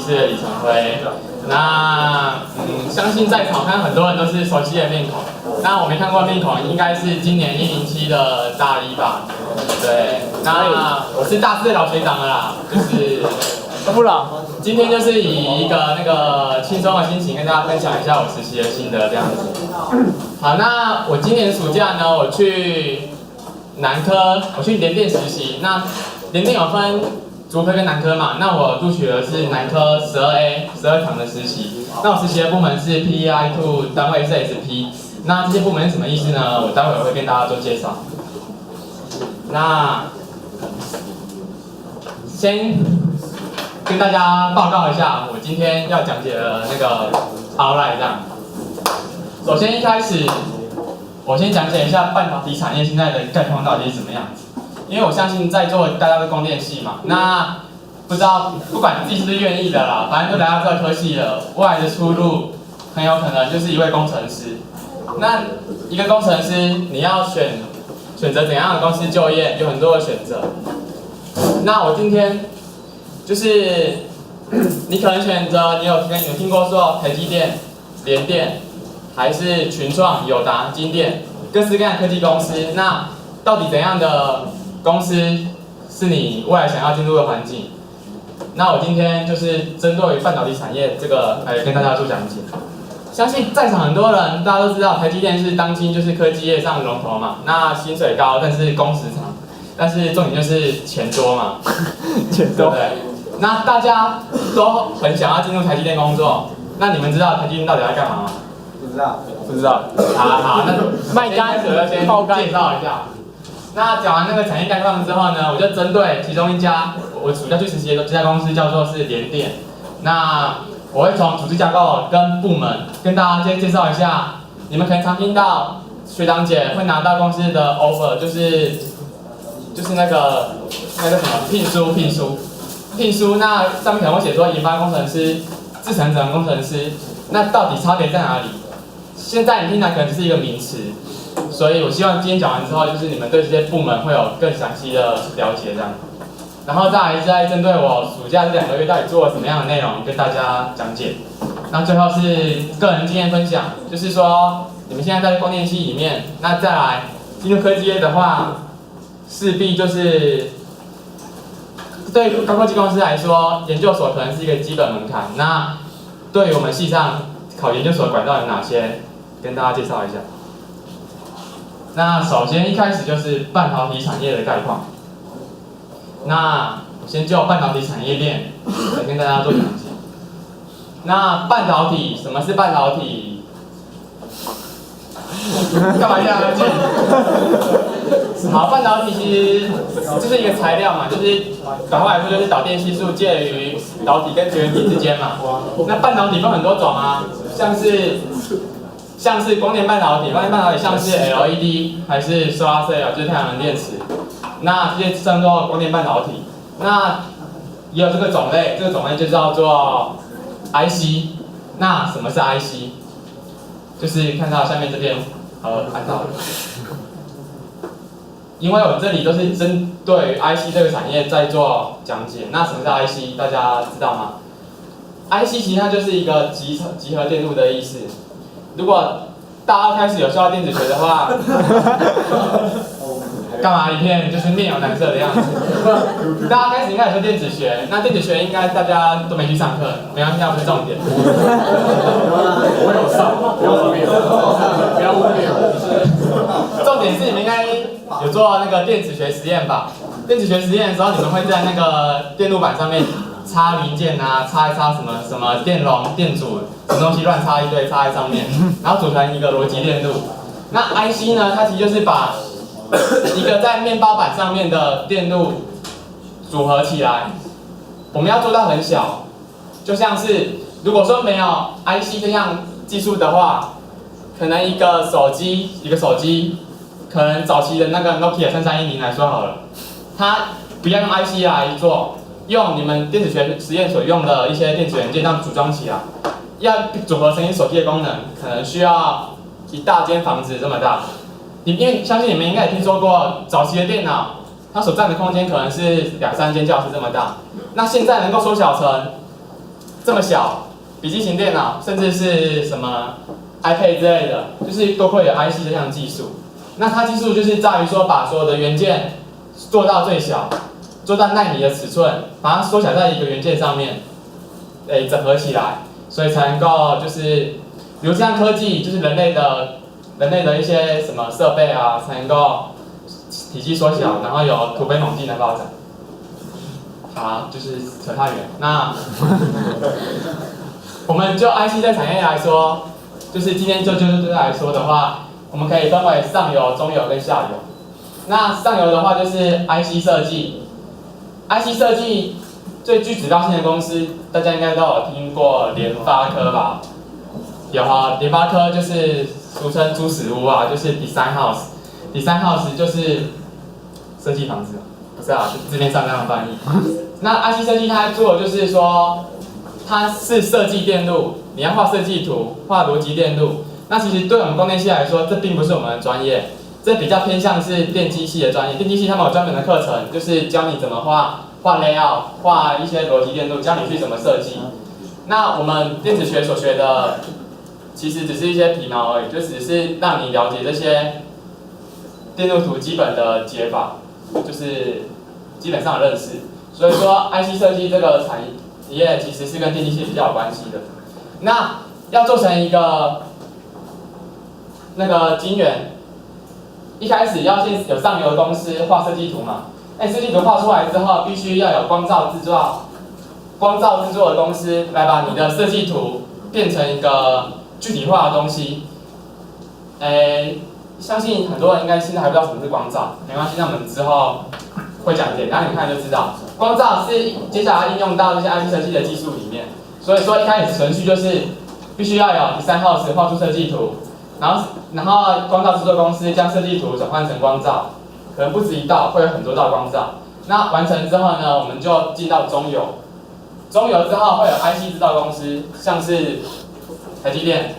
室的李承辉。那相信在场看很多人都是熟悉的面孔。那我没看过面孔，应该是今年107的大一吧？对，那我是大四的老学长了啦，就是不老。今天就是以一个轻松的心情跟大家分享一下我实习的心得这样子。好，那我今年暑假呢，我去南科，我去联电实习。那联电有分竹科跟南科嘛，那我录取的是南科12堂的实习。那我实习的部门是 PEI2， 单位是 SP。那这些部门是什么意思呢？我待会会跟大家做介绍。那先跟大家报告一下，我今天要讲解的那个 outline 这样。首先一开始，我先讲解一下半导体产业现在的概况到底是怎么样子。因为我相信在座大家都供电系嘛，那不知道不管自己是不是愿意的啦，反正都来到这个科系了，未来的出路很有可能就是一位工程师。那一个工程师，你要选择怎样的公司就业，有很多的选择。那我今天就是你可能选择你有听过说台积电、联电，还是群创、友达、金电，各式各样的科技公司。那到底怎样的公司是你未来想要进入的环境？那我今天就是针对于半导体产业这个来跟大家做讲解。相信在场很多人大家都知道，台积电是当今就是科技业上的龙头嘛。那薪水高，但是工时长，但是重点就是钱多嘛，钱多。对不对？那大家都很想要进入台积电工作。那你们知道台积电到底在干嘛吗？不知道。不知道。好，那卖干我要先介绍一下。那讲完那个产业概况之后呢，我就针对其中一家我暑假去实习的这家公司叫做是联电。那我会从组织架构跟部门跟大家先介绍一下。你们可能常听到学长姐会拿到公司的 offer， 就是那个什么聘书，那上面可能会写说研发工程师、制程者工程师，那到底差别在哪里？现在你听起来可能只是一个名词。所以我希望今天讲完之后，就是你们对这些部门会有更详细的了解，这样。然后再来是在针对我暑假这2个月到底做了什么样的内容，跟大家讲解。那最后是个人经验分享，就是说你们现在在光电系里面，那再来进入科技业的话，势必就是对高科技公司来说，研究所可能是一个基本门槛。那对于我们系上考研究所的管道有哪些，跟大家介绍一下。那首先一开始就是半导体产业的概况。那我先就半导体产业链来跟大家做讲解。那半导体，什么是半导体？干嘛这样安静？好，半导体其实就是一个材料嘛，就是反过来说就是导电系数介于导体跟绝缘体之间嘛。那半导体分很多种啊，像是光电半导体，像是 LED 还是 Solar Cell， 就是太阳能电池。那这些称作光电半导体。那也有这个种类就叫做 IC。那什么是 IC？ 就是看到下面这边看到的。因为我这里都是针对于 IC 这个产业在做讲解。那什么是 IC？ 大家知道吗？IC 其实它就是一个集合电路的意思。如果大二开始有修到电子学的话，干嘛一片就是面有难色的样子？大家开始应该有修电子学，那电子学应该大家都没去上课，没关系，那不是重点。我有上，不要忽略。重点是你们应该有做那个电子学实验吧？电子学实验的时候，你们会在那个电路板上面插零件啊，插一插什么电容、电阻，什么东西乱插一堆，插在上面，然后组成一个逻辑电路。那 IC 呢，它其实就是把一个在面包板上面的电路组合起来。我们要做到很小，就像是如果说没有 IC 这样技术的话，可能一个手机，可能早期的那个 Nokia 3310来说好了，它不要用 IC 来做。用你们电子学实验所用的一些电子元件这样组装起来，要组合成一手机的功能，可能需要一大间房子这么大。因为相信你们应该也听说过，早期的电脑它所占的空间可能是2、3间教室这么大。那现在能够缩小成这么小，笔记型电脑，甚至是什么 iPad 之类的，就是都会有 IC 这项技术。那它技术就是在于说，把所有的元件做到最小，做到纳米的尺寸，把它缩小在一个元件上面，整合起来，所以才能够就是，比如这样科技，就是人类的一些什么设备啊，才能够体积缩小，然后有突飞猛进的发展。好，就是扯太远。那我们就 IC 这产业来说，就是今天就来说的话，我们可以分为上游、中游跟下游。那上游的话就是 IC 设计，IC 设计最具指标性的公司，大家应该都有听过联发科吧？有啊，联发科就是俗称猪屎屋啊，就是 Design House。Design House 就是设计房子，不是啊，字面上这样翻译。那 IC 设计它做的就是说，它是设计电路，你要画设计图、画逻辑电路。那其实对我们供电系来说，这并不是我们的专业，这比较偏向是电机系的专业。电机系他们有专门的课程，就是教你怎么画 layout， 画一些逻辑电路，教你去怎么设计。那我们电子学所学的，其实只是一些皮毛而已，就只是让你了解这些电路图基本的解法，就是基本上的认识。所以说 ，IC 设计这个产业其实是跟电机系比较有关系的。那要做成一个那个晶圆，一开始要先有上游的公司画设计图嘛。设计图画出来之后，必须要有光照制作的公司来把你的设计图变成一个具体化的东西。相信很多人应该现在还不知道什么是光照，没关系，那我们之后会讲简单你看就知道。光照是接下来应用到这些 IC 设计的技术里面，所以说一开始程序就是必须要有 Design House 画出设计图，然后光照制作公司将设计图转换成光照，可能不止一道，会有很多道光照。那完成之后呢，我们就进到中游，中游之后会有 IC 制造公司，像是台积电，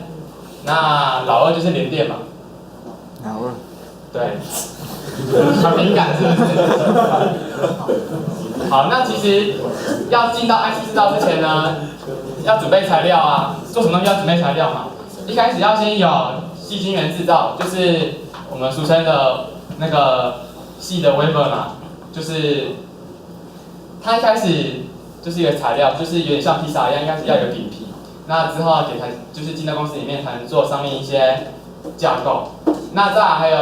那老二就是联电嘛。老二。对。很敏感是不是？好，那其实要进到 IC 制造之前呢，要准备材料啊，做什么东西要准备材料嘛？一开始要先有细晶圆制造，就是我们俗称的那个细的 wafer 嘛，就是它一开始就是一个材料，就是有点像披萨一样，一开始要有饼皮，那之后就是进到公司里面才能做上面一些架构，那再来还有。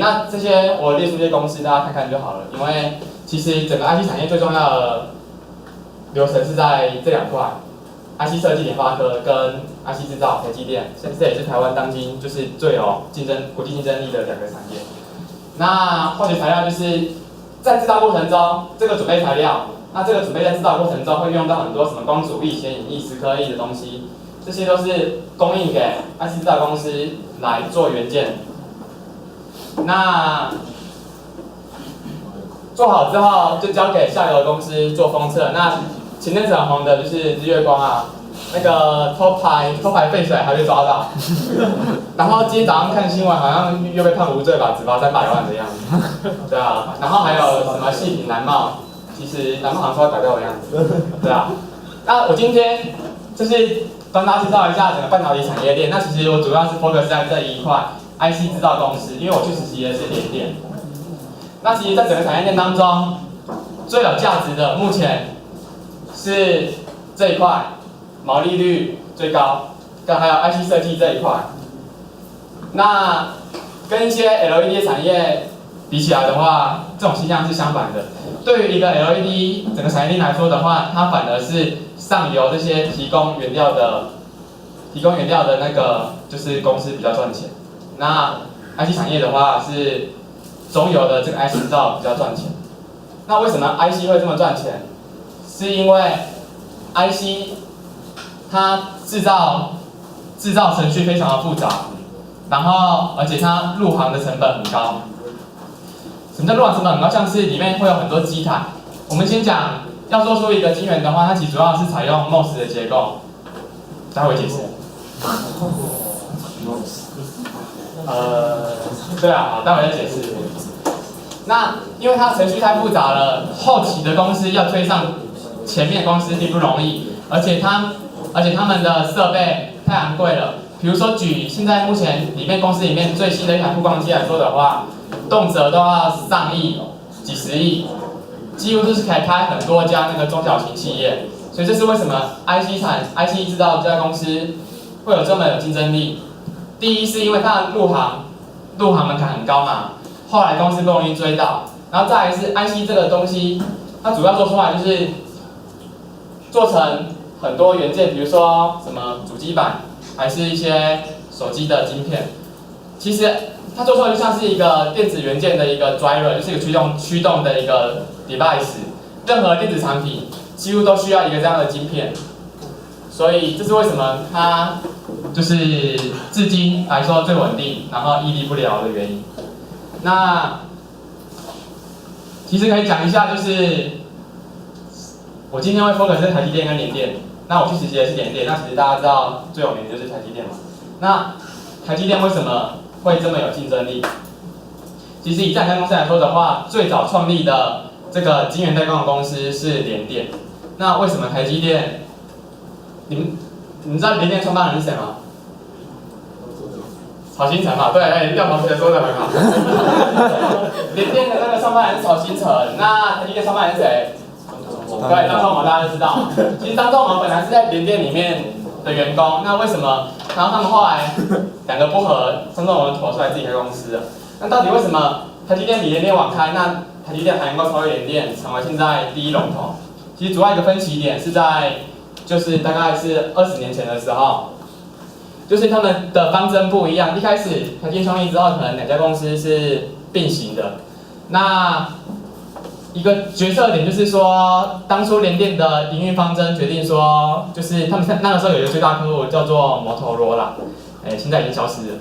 那这些我列出这些公司，大家看看就好了。因为其实整个 IC 产业最重要的流程是在这两块 ：IC 设计联发科跟 IC 制造台积电。这也是台湾当今就是最有国际竞争力的两个产业。那化学材料就是在制造过程中，这个准备材料，那这个准备在制造过程中会用到很多什么光阻力、显影液、蚀刻液的东西，这些都是供应给 IC 制造公司来做元件。那做好之后，就交给下游的公司做封测。那前阵子很红的就是日月光啊，那个偷排废水还被抓到。然后今天早上看新闻，好像又被判无罪吧，只罚300万的样子。对啊，然后还有什么细品南茂，其实南茂好像说要改掉的样子。对啊，那我今天就是帮大家介绍一下整个半导体产业链。那其实我主要是 focus 在这一块。IC 制造公司，因为我去实习的是联电。那其实，在整个产业链当中，最有价值的目前是这一块，毛利率最高，还有 IC 设计这一块。那跟一些 LED 产业比起来的话，这种现象是相反的。对于一个 LED 整个产业链来说的话，它反而是上游这些提供原料的那个就是公司比较赚钱。那 IC 产业的话是中游的这个 IC 制造比较赚钱。那为什么 IC 会这么赚钱？是因为 IC 它制造程序非常的复杂，然后而且它入行的成本很高。什么叫入行成本很高？像是里面会有很多基台。我们先讲，要做出一个晶圆的话，它其实主要是采用 MOS 的结构。待会解释。对啊，好，待会再解释。那因为它程序太复杂了，后期的公司要追上前面公司并不容易。而且他们的设备太昂贵了。比如说举现在目前公司里面最新的一台曝光机来说的话，动辄都要上亿、几十亿，几乎就是可以开很多家那个中小型企业。所以这是为什么 IC 制造这家公司会有这么有竞争力。第一是因为它的入行门槛很高嘛，后来公司不容易追到。然后再来是 IC 这个东西，它主要做出来就是做成很多元件，比如说什么主机板，还是一些手机的晶片。其实它做出来就像是一个电子元件的一个 driver， 就是一个驱动的一个 device。任何电子产品几乎都需要一个这样的晶片，所以这是为什么它就是至今来说最稳定，然后屹立不摇的原因。那其实可以讲一下，就是我今天会 focus 在台积电跟联电。那我去实习的是联电，那其实大家知道最有名的就是台积电嘛。那台积电为什么会这么有竞争力？其实以这家公司来说的话，最早创立的这个晶圆代工的公司是联电。那为什么台积电？你们知道联电创办人是谁吗？曹兴诚嘛，对，廖同学说的很好。联电的那个创办人是曹兴诚，那台积电创办人是谁？对，张忠谋大家都知道。其实张忠谋本来是在联电里面的员工，那为什么？然后他们后来两个不合，张忠谋跑出来自己开公司了。那到底为什么台积电比联电晚开？那台积电还能够超越联电，成为现在第一龙头？其实主要一个分歧点是在，就是大概是20年前的时候，就是他们的方针不一样。一开始台积电创立之后，可能两家公司是并行的。那一个决策点就是说，当初联电的营运方针决定说，就是他们那个时候有一个最大客户叫做摩托罗拉，现在已经消失了。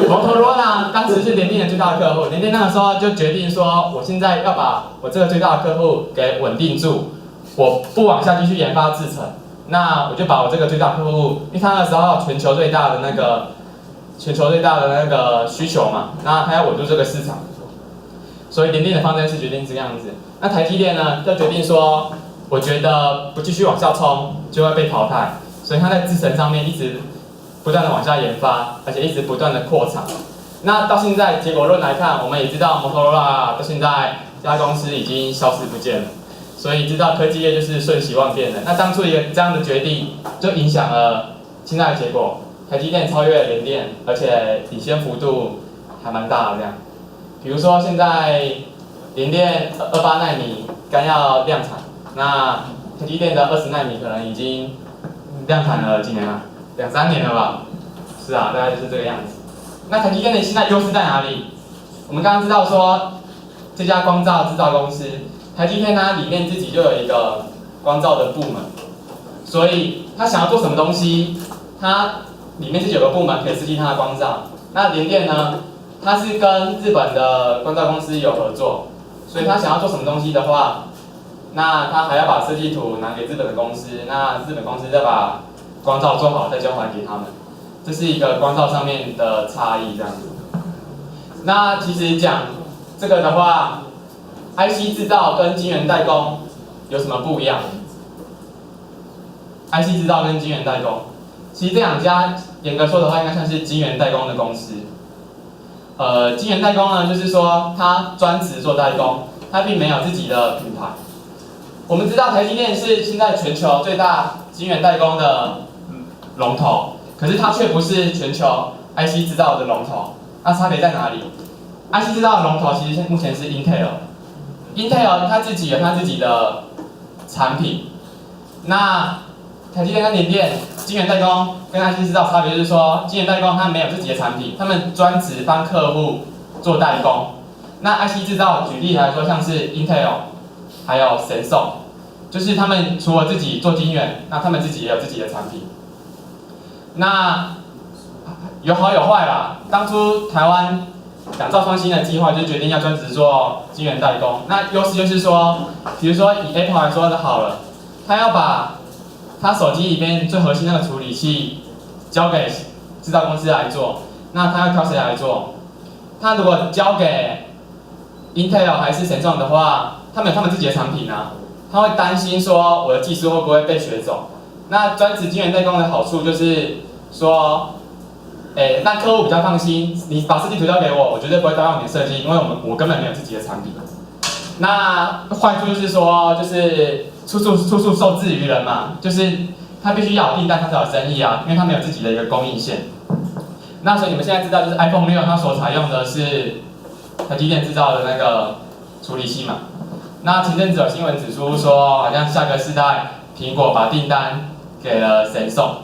摩托罗拉当时是联电的最大的客户，联电那个时候就决定说，我现在要把我这个最大的客户给稳定住，我不往下继续研发制程，那我就把我这个最大客户，因为他那时候全球最大的那个需求嘛，那他要稳住这个市场。所以联电的方针是决定这个样子。那台积电呢，就决定说，我觉得不继续往下冲就会被淘汰，所以它在制程上面一直不断的往下研发，而且一直不断的扩厂。那到现在结果论来看，我们也知道摩托罗拉到现在这家公司已经消失不见了，所以知道科技业就是瞬息万变的。那当初一个这样的决定，就影响了现在的结果。台积电超越联电，而且领先幅度还蛮大的这样。比如说现在联电28奈米刚要量产，那台积电的20奈米可能已经量产了几年了？2、3年了吧？是啊，大概就是这个样子。那台积电的现在优势在哪里？我们刚刚知道说这家光罩制造公司，台积电它里面自己就有一个光罩的部门，所以它想要做什么东西，它里面自己有个部门可以设计它的光罩。那联电呢？它是跟日本的光罩公司有合作，所以他想要做什么东西的话，那他还要把设计图拿给日本的公司，那日本公司再把光罩做好再交还给他们，这是一个光罩上面的差异这样子。那其实讲这个的话 ，IC 制造跟晶圆代工有什么不一样 ？IC 制造跟晶圆代工，其实这两家严格说的话，应该算是晶圆代工的公司。晶圆代工呢，就是说它专职做代工，它并没有自己的品牌。我们知道台积电是现在全球最大晶圆代工的龙头，可是它却不是全球 IC 制造的龙头。那差别在哪里 ？IC 制造的龙头其实目前是 Intel，Intel 它自己有它自己的产品。那台积电跟联电晶圆代工跟 IC 制造差别就是说，晶圆代工它没有自己的产品，他们专职帮客户做代工。那 IC 制造举例来说，像是 Intel 还有神送，就是他们除了自己做晶圆，那他们自己也有自己的产品。那有好有坏啦。当初台湾两兆创新的计划就决定要专职做晶圆代工。那优势就是说，比如说以 Apple 来说的好了，它要把它手机里面最核心那个处理器交给制造公司来做，那它要挑谁来做？它如果交给 Intel 还是神送的话，他们有他们自己的产品啊，他会担心说我的技术会不会被学走。那专职晶圆代工的好处就是说，让客户比较放心，你把设计图交给我，我绝对不会盗用你的设计，因为我根本没有自己的产品。那坏处就是说，就是处处受制于人嘛，就是他必须要有订单，他才有生意啊，因为他没有自己的一个供应线。那所以你们现在知道，就是 iPhone 6它所采用的是台积电制造的那个处理器嘛。那前阵子有新闻指出说，好像下个世代苹果把订单给了神送。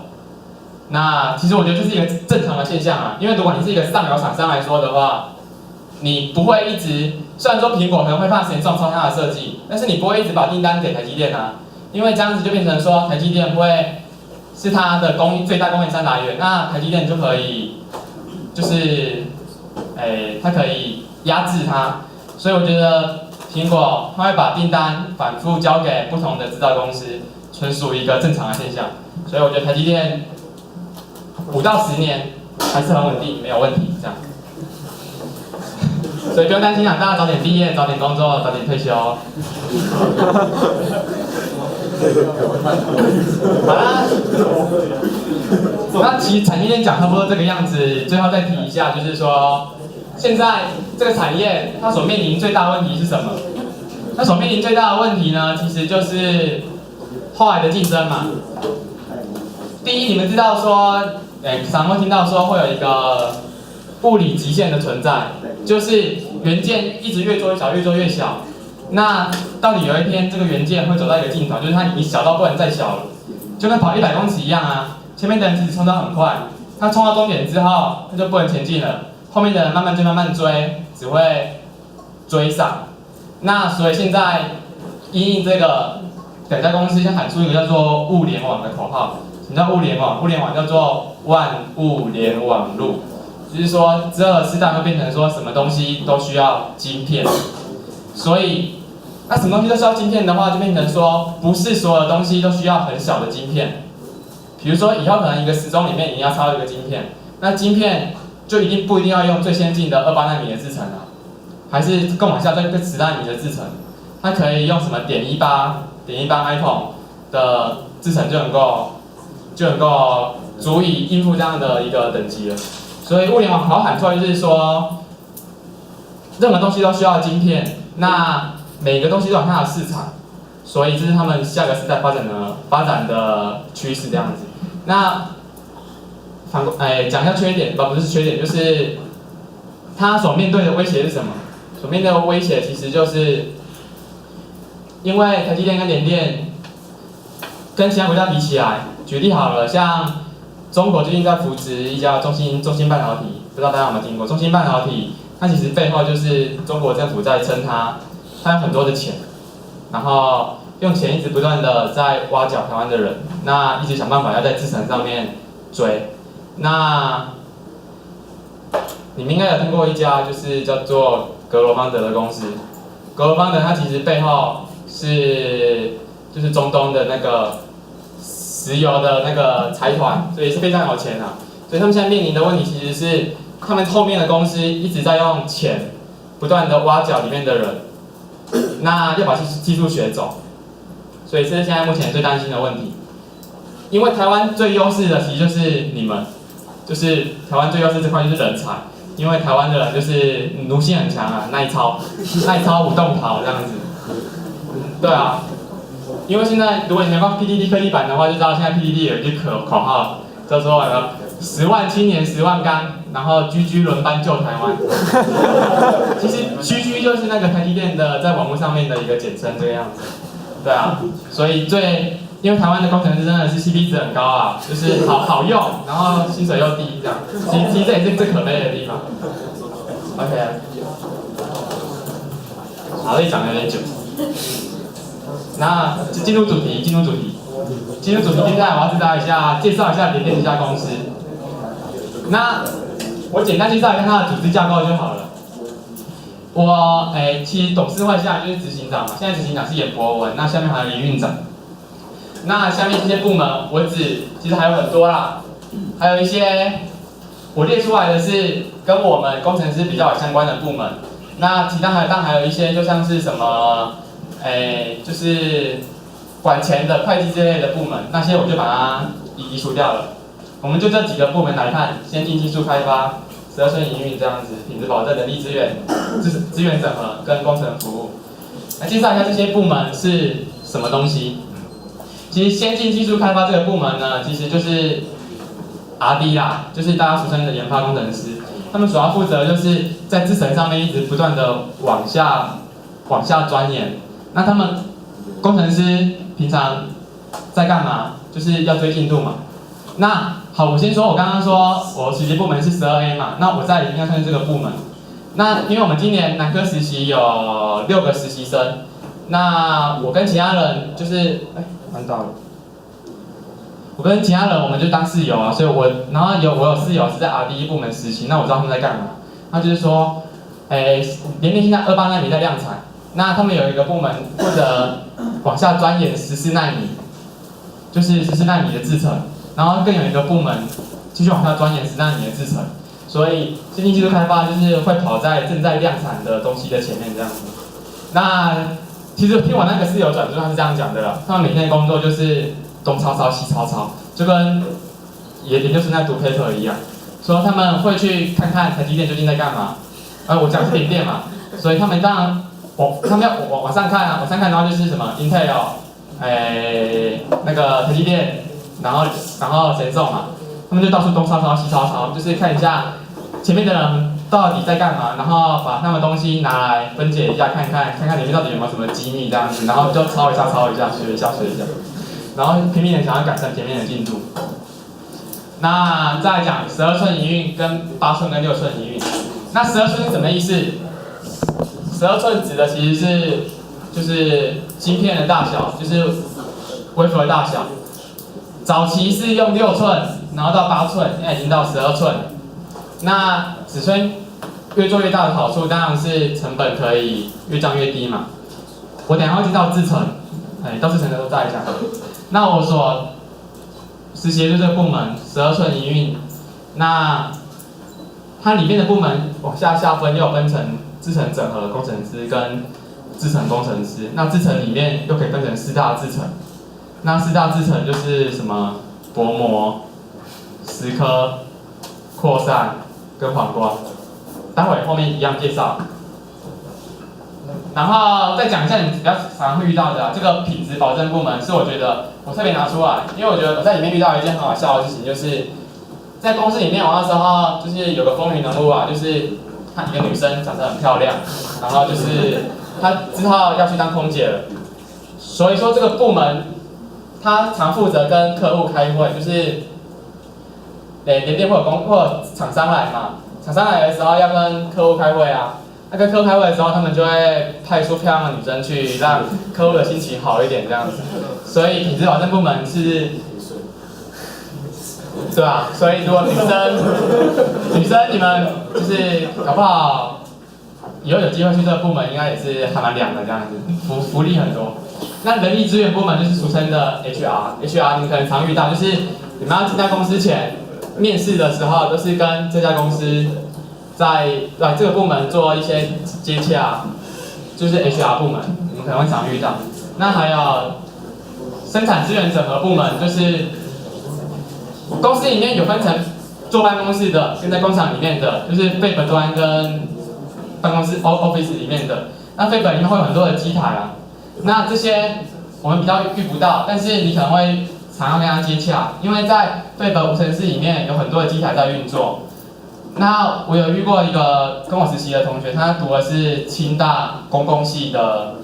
那其实我觉得这是一个正常的现象啊，因为如果你是一个上游厂商来说的话，你不会一直，虽然说苹果可能会怕神送抄它的设计，但是你不会一直把订单给台积电啊，因为这样子就变成说台积电会是它的最大供应商来源，那台积电就可以就是，它可以压制它，所以我觉得苹果它会把订单反复交给不同的制造公司，纯属一个正常的现象，所以我觉得台积电5到10年还是很稳定，没有问题这样。所以不用担心啊，大家早点毕业，早点工作，早点退休。好啦，那其实产业链讲差不多这个样子，最后再提一下，就是说，现在这个产业它所面临最大的问题是什么？它所面临最大的问题呢，其实就是后来的竞争嘛。第一，你们知道说，常会听到说会有一个物理极限的存在，就是元件一直越做越小，越做越小。那到底有一天这个元件会走到一个尽头，就是它已经小到不能再小了，就跟跑100公尺一样啊。前面的人其实冲得很快，他冲到终点之后，他就不能前进了，后面的人慢慢追，只会追上。那所以现在因应这个两家公司先喊出一个叫做物联网的口号。什么叫物联网？物联网叫做万物联网路。就是说，之后的世代会变成说，什么东西都需要晶片，所以，那什么东西都需要晶片的话，就变成说，不是所有东西都需要很小的晶片。比如说，以后可能一个时钟里面一定要插一个晶片，那晶片就不一定要用最先进的28奈米的制程啊，还是更往下再10奈米的制程，它可以用什么.18micron 的制程就能够足以应付这样的一个等级了。所以物联网口号喊出来就是说，任何东西都需要晶片，那每个东西都有它的市场，所以这是他们下个时代发展的趋势这样子。那讲一下缺点，不是缺点，就是它所面对的威胁是什么？所面对的威胁其实就是，因为台积电跟联电跟其他国家比起来，举例好了，像中国最近在扶植一家中芯半导体，不知道大家有没有听过？中芯半导体，它其实背后就是中国政府在撑它有很多的钱，然后用钱一直不断的在挖角台湾的人，那一直想办法要在制程上面追。那你们应该有听过一家就是叫做格罗方德的公司，格罗方德它其实背后就是中东的那个石油的那个财团，所以是非常有钱啊。所以他们现在面临的问题其实是，他们后面的公司一直在用钱不断的挖角里面的人，那要把技术学走，所以这是现在目前最担心的问题。因为台湾最优势的其实就是你们，就是台湾最优势这块就是人才，因为台湾的人就是奴性很强啊，耐操不动逃这样子。对啊。因为现在，如果你没看 PTT 科技版的话，就知道现在 PTT 有一句口号，叫做10万青年10万干，然后居居轮班救台湾。其实居居就是那个台积电的在网络上面的一个简称，这个样子。对啊，所以因为台湾的工程师真的是 CP 值很高啊，就是好用，然后薪水又低，这样。其实这也是最可悲的地方。OK。好，这里讲的有点久。那进入主题，接下来我要介绍一下联电这家公司。那我简单介绍一下它的组织架构就好了。其实董事会下就是执行长嘛，现在执行长是严博文，那下面还有营运长。那下面这些部门，其实还有很多啦，还有一些我列出来的是跟我们工程师比较有相关的部门。那其他当然还有一些就像是什么就是管钱的、会计之类的部门，那些我就把它移除掉了。我们就这几个部门来看：先进技术开发、12寸营运这样子，品质保证、人力资源、资源整合跟工程服务。来介绍一下这些部门是什么东西。其实先进技术开发这个部门呢，其实就是 R&D 啦，就是大家俗称的研发工程师。他们主要负责就是在制程上面一直不断的往下钻研。那他们工程师平常在干嘛？就是要追进度嘛。那好，我先说，我刚刚说我实习部门是12A 嘛，那我在里面算是这个部门。那因为我们今年南科实习有6个实习生，那我跟其他人就是看到了。我跟其他人我们就当室友啊，所以我有室友是在 R&D 部门实习，那我知道他们在干嘛。那就是说，联电现在28奈米在量产，那他们有一个部门负责往下钻研14奈米，就是14奈米的制程，然后更有一个部门继续往下钻研10奈米的制程，所以先进技术开发就是会跑在正在量产的东西的前面这样子。那其实听我那个室友转述他是这样讲的啦，他们每天的工作就是东抄抄西抄抄，就跟研究生在读 paper 一样，说他们会去看看台积电究竟在干嘛。我讲是联电嘛，所以他们当然他们要往上看啊，往上看，然后就是什么 Intel， 那个台积电，然后神送嘛，他们就到处东抄抄西抄抄，就是看一下前面的人到底在干嘛，然后把他们东西拿来分解一下，看看里面到底有没有什么机密这样子，然后就抄一下，学一下，然后拼命的想要赶上前面的进度。那再来讲12寸营运跟8寸跟6寸营运。那12寸是什么意思？12寸指的其实就是芯片的大小，就是微幅的大小。早期是用6寸，然后到8寸，现在已经到12寸。那尺寸越做越大的好处，当然是成本可以越降越低嘛。我等一下会介绍制程，到制程的时候再讲。那我所实习的这个部门12寸营运，那它里面的部门往下分又有分成制程整合工程师跟制程工程师。那制程里面又可以分成4大制程。那4大制程就是什么薄膜、蚀刻、扩散跟黄光，待会后面一样介绍。然后再讲一下你比较常会遇到的这个品质保证部门，是我觉得我特别拿出来，因为我觉得我在里面遇到一件很好笑的事情，就是在公司里面，我那时候就是有个风云人物啊，就是她一个女生长得很漂亮，然后就是她之后要去当空姐了，所以说这个部门她常负责跟客户开会，就是联电会有厂商来嘛，厂商来的时候要跟客户开会啊。那跟客户开会的时候，他们就会派出漂亮的女生去，让客户的心情好一点这样子。所以品质保证部门是，对吧？所以如果女生你们就是搞不好以后有机会去这个部门，应该也是还蛮凉的这样子，福利很多。那人力资源部门就是俗称的 HR 你们可能常遇到，就是你们要进到公司前面试的时候，都是跟这家公司。在这个部门做一些接洽，就是 HR 部门，你们可能会常遇到。那还有生产资源整合部门，就是公司里面有分成坐办公室的，跟在工厂里面的，就是 Fab 端跟办公室 Office 里面的。那 Fab 里面会有很多的机台啊，那这些我们比较遇不到，但是你可能会常常跟他接洽，因为在 Fab 无尘室里面有很多的机台在运作。那我有遇过一个跟我实习的同学，他读的是清大公共系的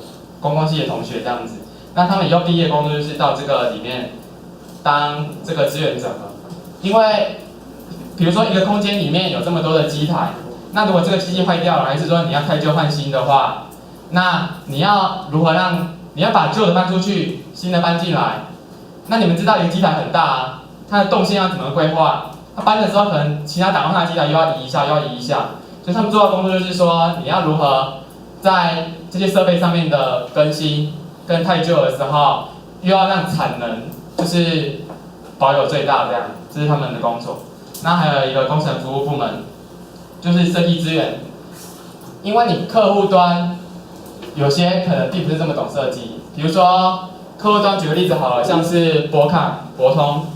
同学这样子。那他们以后毕业工作就是到这个里面当这个资源整合，因为比如说一个空间里面有这么多的机台，那如果这个机器坏掉了，还是说你要开旧换新的话，那你要如何你要把旧的搬出去，新的搬进来？那你们知道一个机台很大啊，它的动线要怎么规划？他搬的时候，可能其他档案机台又要移一下，所以他们做的工作就是说，你要如何在这些设备上面的更新跟太旧的时候，又要让产能就是保有最大这样，这是他们的工作。那还有一个工程服务部门，就是设计资源，因为你客户端有些可能并不是这么懂设计。比如说客户端举个例子好了，像是博通，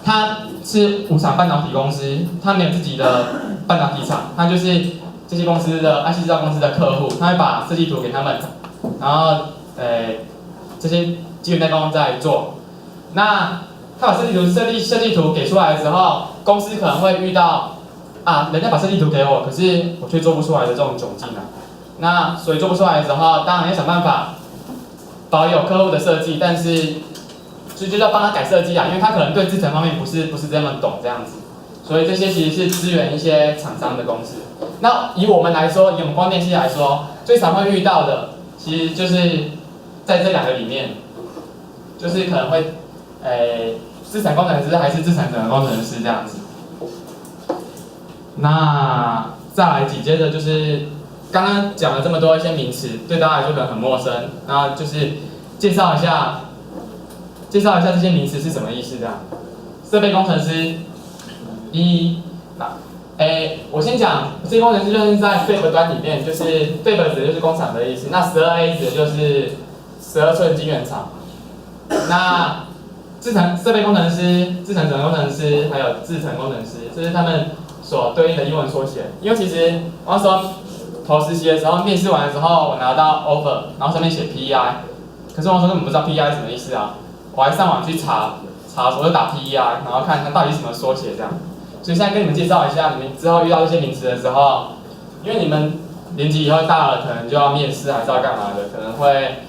它是无厂半导体公司，它没有自己的半导体厂，它就是这些公司的 IC 制造公司的客户，它会把设计图给他们，然后这些基源代工在做。那他把设计图给出来的时候，公司可能会遇到人家把设计图给我，可是我却做不出来的这种窘境啊。那所以做不出来的时候，当然要想办法保有客户的设计，但是就要帮他改设计啊，因为他可能对制程方面不是这么懂这样子。所以这些其实是支援一些厂商的公司。那以我们来说，以我们光电系来说，最常会遇到的，其实就是在这两个里面，就是可能会资产工程师还是资产整合工程师这样子。那再来紧接着就是刚刚讲了这么多一些名词，对大家来说可能很陌生，那就是介绍一下这些名词是什么意思这样。设备工程师，我先讲设备工程师就是在 Fab 端里面，就是 Fab 指的就是工厂的意思，那12A 指的就是12寸晶圆厂。那设备工程师、制程整合工程师，还有制程工程师，这是他们所对应的英文缩写。因为其实我那时候投实习的时候，面试完的时候，我拿到 offer， 然后上面写 PEI， 可是我那时候根本不知道 PEI 是什么意思啊，我还上网去查，我就打 PEI， 然后看它到底是什么缩写这样。所以现在跟你们介绍一下，你们之后遇到这些名词的时候，因为你们年纪以后大了，可能就要面试还是要干嘛的，可能会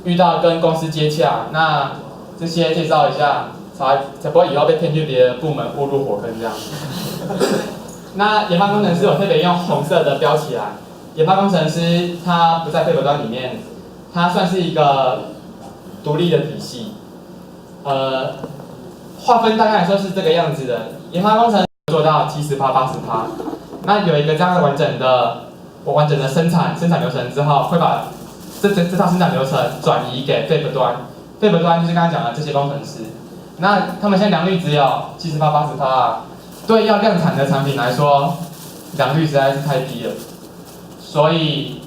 遇到跟公司接洽，那这些介绍一下，才不会以后被骗去别的部门误入火坑这样。那研发工程师我特别用红色的标起来，研发工程师他不在Fab端里面，他算是一个独立的体系。划分大概来说是这个样子的，研发工程做到70%、80%，那有一个这样的完整的生产流程之后，会把这套生产流程转移给Fab端，Fab端就是刚才讲的这些工程师，那他们现在良率只有70%、80%，对要量产的产品来说，良率实在是太低了，所以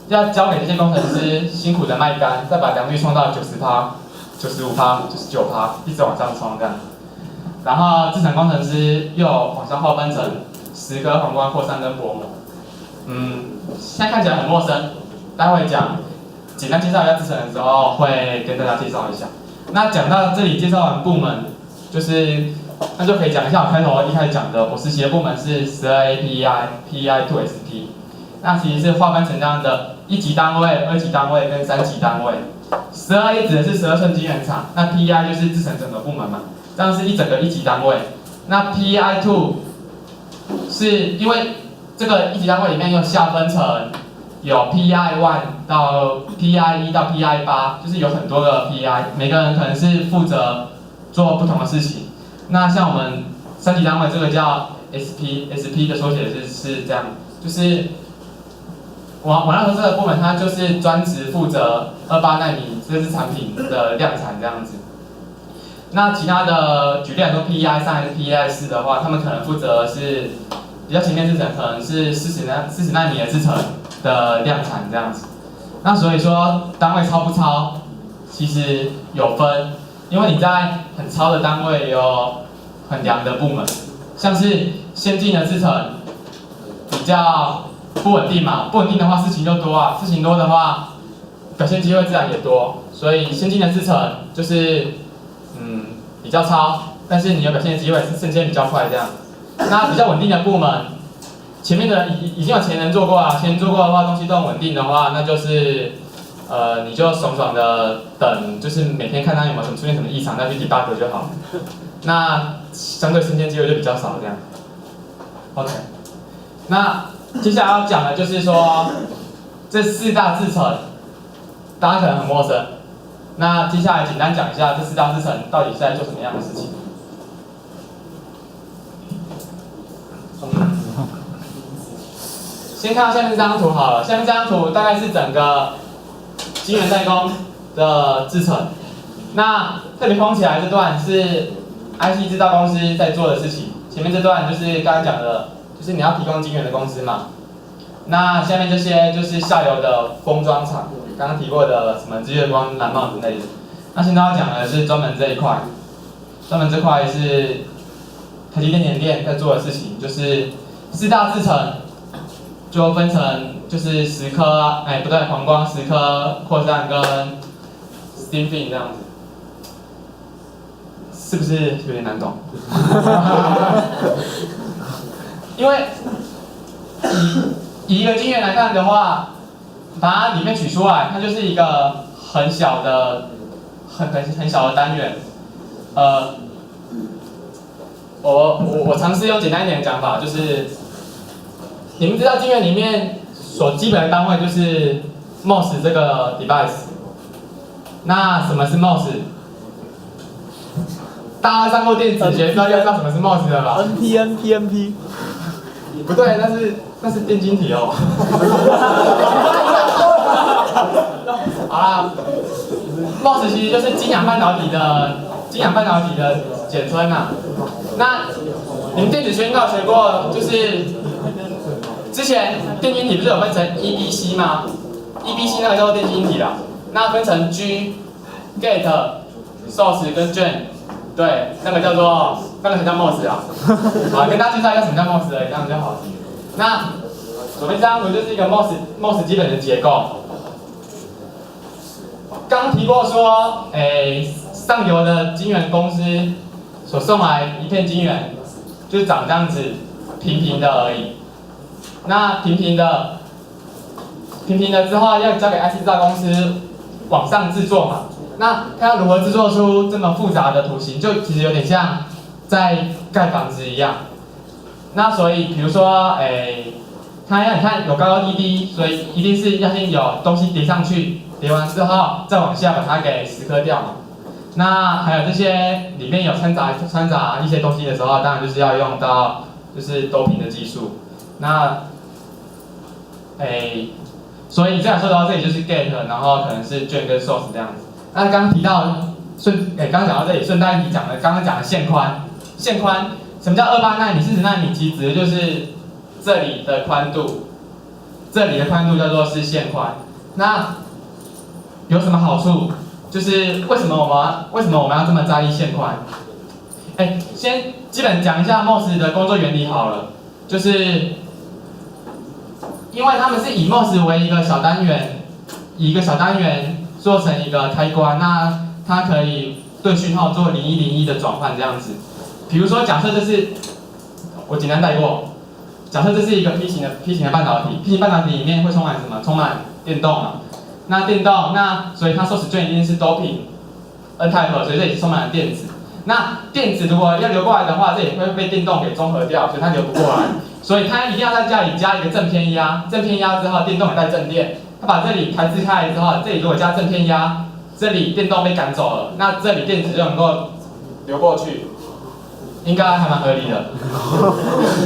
要交给这些工程师辛苦的卖干，再把良率冲到90%、95%、99%，一直往上冲这样。然后制程工程师又往上划分成蚀刻、宏观扩散跟薄膜。现在看起来很陌生，待会讲简单介绍一下制程的时候会跟大家介绍一下。那讲到这里介绍完部门，那就可以讲一下我开头一开始讲的，我实习的部门是12A PEI、PEI2SP， 那其实是划分成这样的1级单位、2级单位跟3级单位。12A 指的是12寸晶圆厂，那 PEI 就是制程整合部门嘛，这样是一整个1级单位。那 PEI2 是因为这个1级单位里面又下分成有 PEI1 到 PEI1 到 PEI8， 就是有很多个 PEI， 每个人可能是负责做不同的事情。那像我们3级单位这个叫 SP 的缩写是这样，就是我那时候这个部门它就是专职负责28奈米这支产品的量产这样子。那其他的举例来说 ，PEI3 还是 PEI4 的话，他们可能负责是比较前面制程，可能是40奈米的制程的量产这样子。那所以说单位超不超，其实有分，因为你在很超的单位有很凉的部门，像是先进的制程比较不稳定嘛，不稳定的话事情就多啊，事情多的话表现机会自然也多，所以先进的制程就是比较超，但是你有表现的机会是瞬间比较快这样。那比较稳定的部门，前面的已经有前人做过啊，前人做过的话东西都很稳定的话，那就是你就爽爽的等，就是每天看它有没有出现什么异常再去 debug 就好。那相对升迁机会就比较少这样。OK， 那接下来要讲的就是说这4大制程，大家可能很陌生。那接下来简单讲一下这4大制程到底是在做什么样的事情。先看到下面这张图好了，下面这张图大概是整个晶圆代工的制程。那特别框起来这段是 IC 制造公司在做的事情，前面这段就是刚刚讲的，就是你要提供晶圆的公司嘛。那下面这些就是下游的封装厂，刚刚提过的什么日月光、蓝帽之类的。那现在要讲的是专门这一块，专门这块是台积电联电在做的事情，就是4大制程就分成就是10颗啊，不对，黄光10颗扩散跟 Steam Fin 这样子，是不是有点难懂？因为以一个晶圆来看的话，把它里面取出来，它就是一个很小的、很小的单元。我尝试用简单一点的讲法，就是你们知道晶圆里面所基本的单位就是 MOS 这个 device。那什么是 MOS？ 大家上过电子学，知道什么是 MOS 的吧 ？NPN、PNP。不对，那是电晶体哦。好啦 ，MOS 其实就是晶氧半导体的简称啊。那你们电子学应该有学过，就是之前电晶体不是有分成 EBC 吗 ？EBC 那个叫做电晶体啦。那分成 Gate、Source 跟 Drain， 对，那个才叫 MOS 啊。好，跟大家介绍一下什么叫 MOS 而已，这样就好。那左边这张图就是一个 MOS 基本的结构。刚提过说，上游的晶圆公司所送来一片晶圆，就是长这样子，平平的而已。那平平的之后要交给 IC 制造公司往上制作嘛。那它要如何制作出这么复杂的图形，就其实有点像在盖房子一样。那所以比如说，它要你看有高高低低，所以一定是要先有东西叠上去，叠完之后再往下把它给蚀刻掉嘛。那还有这些里面有掺杂一些东西的时候，当然就是要用到就是doping的技术。那所以这样说的话，这里就是 gate， 然后可能是 drain 跟 source 这样子。那刚刚提到刚刚讲到这里，顺带一提刚刚讲的线宽，什么叫28奈米、40奈米？其实指的就是这里的宽度，叫做是线宽。那有什么好处？就是为什么我们要这么在意线宽？先基本讲一下 MOS 的工作原理好了，就是因为他们是以 MOS 为一个小单元，做成一个开关，那它可以对讯号做0101的转换这样子。比如说，假设这是我简单带过，假设这是一个 P 型的半导体 ，P 型半导体里面会充满什么？充满电动嘛。那所以它 source drain 一定是 doping N type， 所以这里充满了电子。那电子如果要流过来的话，这里会被电动给中和掉，所以它流不过来。所以它一定要在这里加一个正偏压，正偏压之后电动也带正电。它把这里排斥开来之后，这里如果加正偏压，这里电动被赶走了，那这里电子就能够流过去，应该还蛮合理的。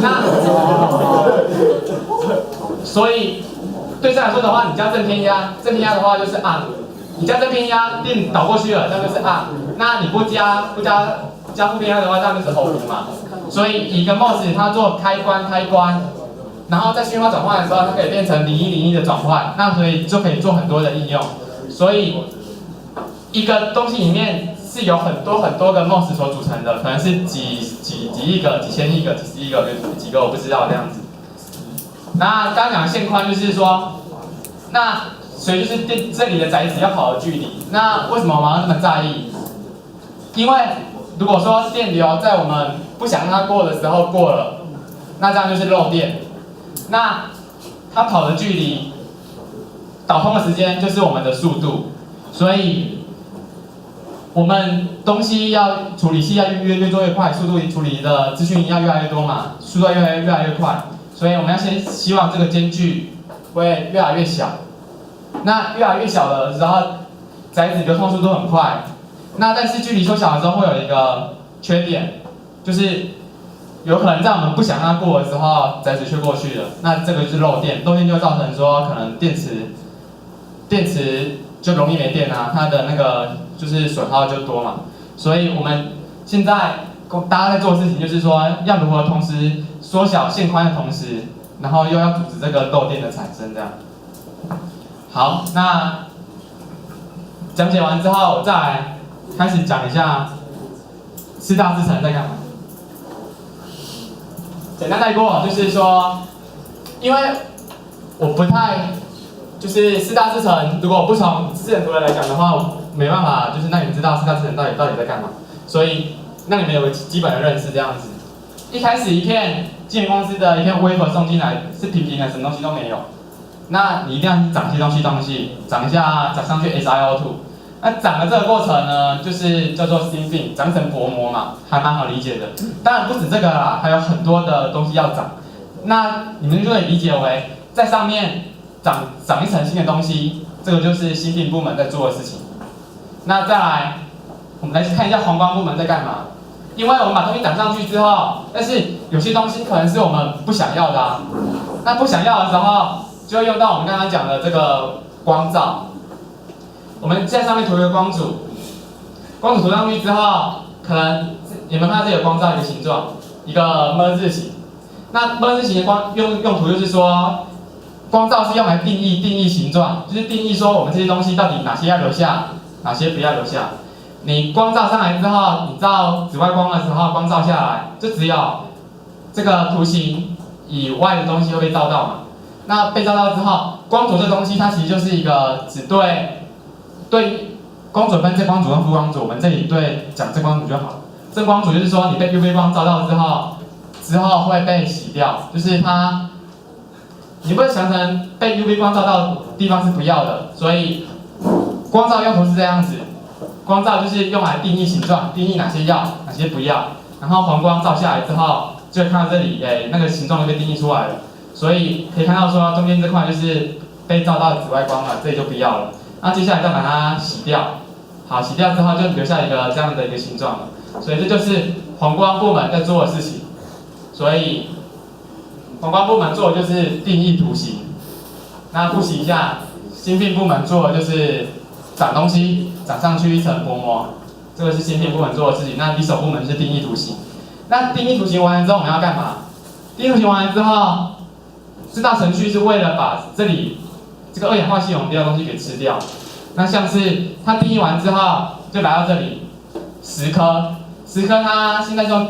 那所以对这来说的话，你加正偏压的话就是 on， 你加正偏压，电导过去了，这样就是 on。那你不加负偏压的话，这样就是 off 嘛。所以一个 MOS 它做开关，然后在讯号转换的时候，它可以变成0101的转换，那所以就可以做很多的应用。所以一个东西里面是有很多个 MOS 所组成的，可能是几亿个、几千亿个、几十亿个、几个我不知道这样子。那刚刚讲的线宽就是说，那所以就是这里的载子要跑的距离。那为什么我们要这么在意？因为如果说电流在我们不想让它过的时候过了，那这样就是漏电。那它跑的距离，导通的时间就是我们的速度，所以我们东西要处理器要越做越快，速度处理的资讯要越来越多嘛，速度越来越快，所以我们要先希望这个间距会越来越小。那越来越小的时候，载子流通速度很快。那但是距离缩小的时候会有一个缺点，就是有可能在我们不想让它过的时候，载子却过去了，那这个就是漏电，就会造成说可能电池就容易没电啊，它的那个就是损耗就多嘛。所以我们现在大家在做的事情就是说，要如何同时缩小线宽的同时，然后又要阻止这个漏电的产生，这样。好，那讲解完之后，我再来开始讲一下四大制程在干嘛。简单带过，就是说，因为我不太，就是四大制程，如果不从制程图来讲的话，没办法，就是让你们知道四大制程到底在干嘛，所以让你们有个基本的认识这样子。一开始一片晶圆公司的一片 wafer 送进来是平平的，什么东西都没有。那你一定要长些东西，长上去 SiO2。那长的这个过程呢，就是叫做 thin film， 长成薄膜嘛，还蛮好理解的。当然不止这个啦，还有很多的东西要长。那你们就可以理解为，在上面长一层新的东西，这个就是芯片部门在做的事情。那再来，我们来看一下黄光部门在干嘛。因为我们把东西长上去之后，但是有些东西可能是我们不想要的啊。那不想要的时候，就会用到我们刚刚讲的这个光照。我们在上面涂一个光阻，光阻涂上去之后，可能你们看到这个光照一个形状，一个 M 字形。那 M 字形的用途就是说，光照是用来定义形状，就是定义说我们这些东西到底哪些要留下，哪些不要留下。你光照上来之后，你照紫外光的时候，光照下来，就只有这个图形以外的东西会被照到嘛。那被照到之后，光阻这东西它其实就是一个只对光阻分正光阻跟负光阻，我们这里讲正光阻就好了。正光阻就是说你被 UV 光照到之后会被洗掉，就是你不会想成被 UV 光照到的地方是不要的，所以光照用途是这样子。光照就是用来定义形状，定义哪些要，哪些不要。然后黄光照下来之后，就会看到这里，那个形状就被定义出来了。所以可以看到说中间这块就是被照到的紫外光了，这里就不要了。那接下来再把它洗掉，好，洗掉之后就留下一个这样的一个形状了。所以这就是黄光部门在做的事情。所以黄光部门做的就是定义图形。那复习一下，芯片部门做的就是长东西，长上去一层薄膜，这个是芯片部门做的事情。那离手部门是定义图形。那定义图形完了之后，我们要干嘛？定义图形完了之后，四大程序是为了把这里这个二氧化系统不要的东西给吃掉。那像是它定义完之后，就来到这里10颗它现在用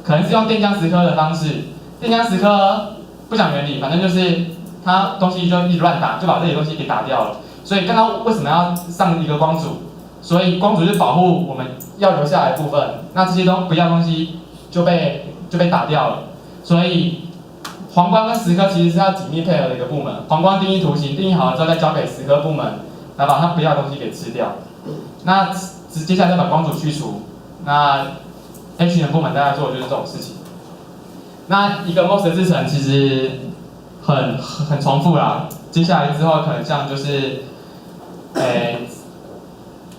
可能是用电浆10颗的方式，电浆10颗不讲原理，反正就是它东西就一直乱打，就把这些东西给打掉了。所以刚刚为什么要上一个光阻？所以光阻是保护我们要留下来的部分，那这些不要的东西就被打掉了。所以黄光跟10颗其实是要紧密配合的一个部门。黄光定义图形，定义好了之后再交给10颗部门，来把它不要的东西给吃掉。那接下来再把光阻去除。那 H 的部门大家做的就是这种事情。那一个 MOS 的制程其实很重复啦。接下来之后可能像就是，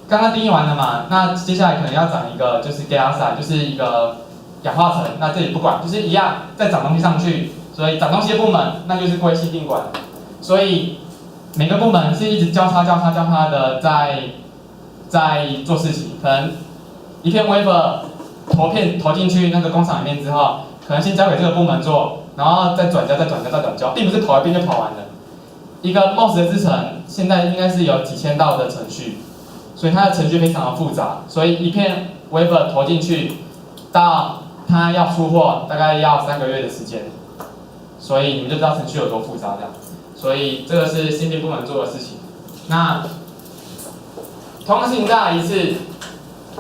刚刚定义完了嘛，那接下来可能要长一个就是 gallium arsenide， 就是一个氧化层。那这里不管，就是一样再长东西上去。所以长东西的部门那就是归芯片管。所以每个部门是一直交叉的在做事情。可能一片 wafer 投进去那个工厂里面之后，可能先交给这个部门做，然后再转交，并不是投一遍就跑完了。一个 MOS 的制程现在应该是有几千道的程序，所以它的程序非常的复杂。所以一片 wafer 投进去到它要出货，大概要3个月的时间。所以你们就知道程序有多复杂这样。所以这个是芯片部门做的事情。那同样的事情再来一次，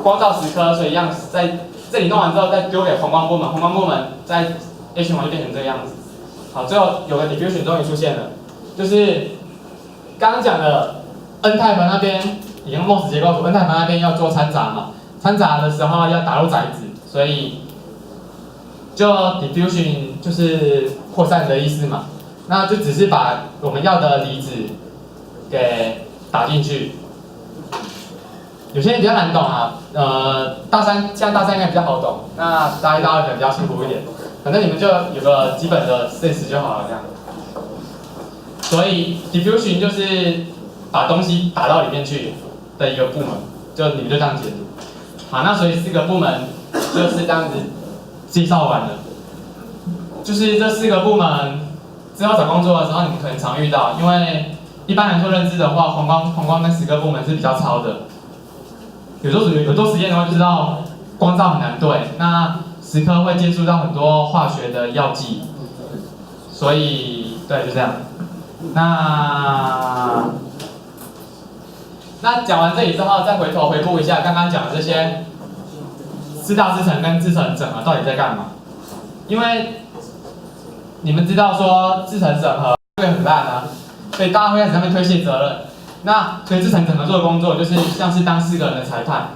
光照10颗，所以一样在这里弄完之后再丢给黄光部门，黄光部门在 H 环就变成这个样子。好，最后有个 diffusion 终于出现了，就是刚刚讲的 N type 那边，你用 MOS 结构图 N type 那边要做掺杂嘛，掺杂的时候要打入载子，所以就 diffusion 就是扩散的意思嘛，那就只是把我们要的离子给打进去。有些人比较难懂啊，大三现在大3应该比较好懂，那大1、大2可能比较辛苦一点。反正你们就有个基本的 sense 就好了，这样。所以 diffusion 就是把东西打到里面去的一个部门，就你们就这样解读。好，那所以4个部门就是这样子介绍完了。就是这4个部门之后找工作的时候，你们可能常遇到，因为一般来说认知的话，黄光那10个部门是比较糙的。有做实验的话就知道，光照很难对，那时刻会接触到很多化学的药剂，所以对，就这样。那讲完这里之后，再回头回顾一下刚刚讲的这些4大制程跟制程整合到底在干嘛？因为你们知道说制程整合会很烂啊，所以大家会在上面推卸责任。那所以制程整合做的工作就是像是当4个人的裁判，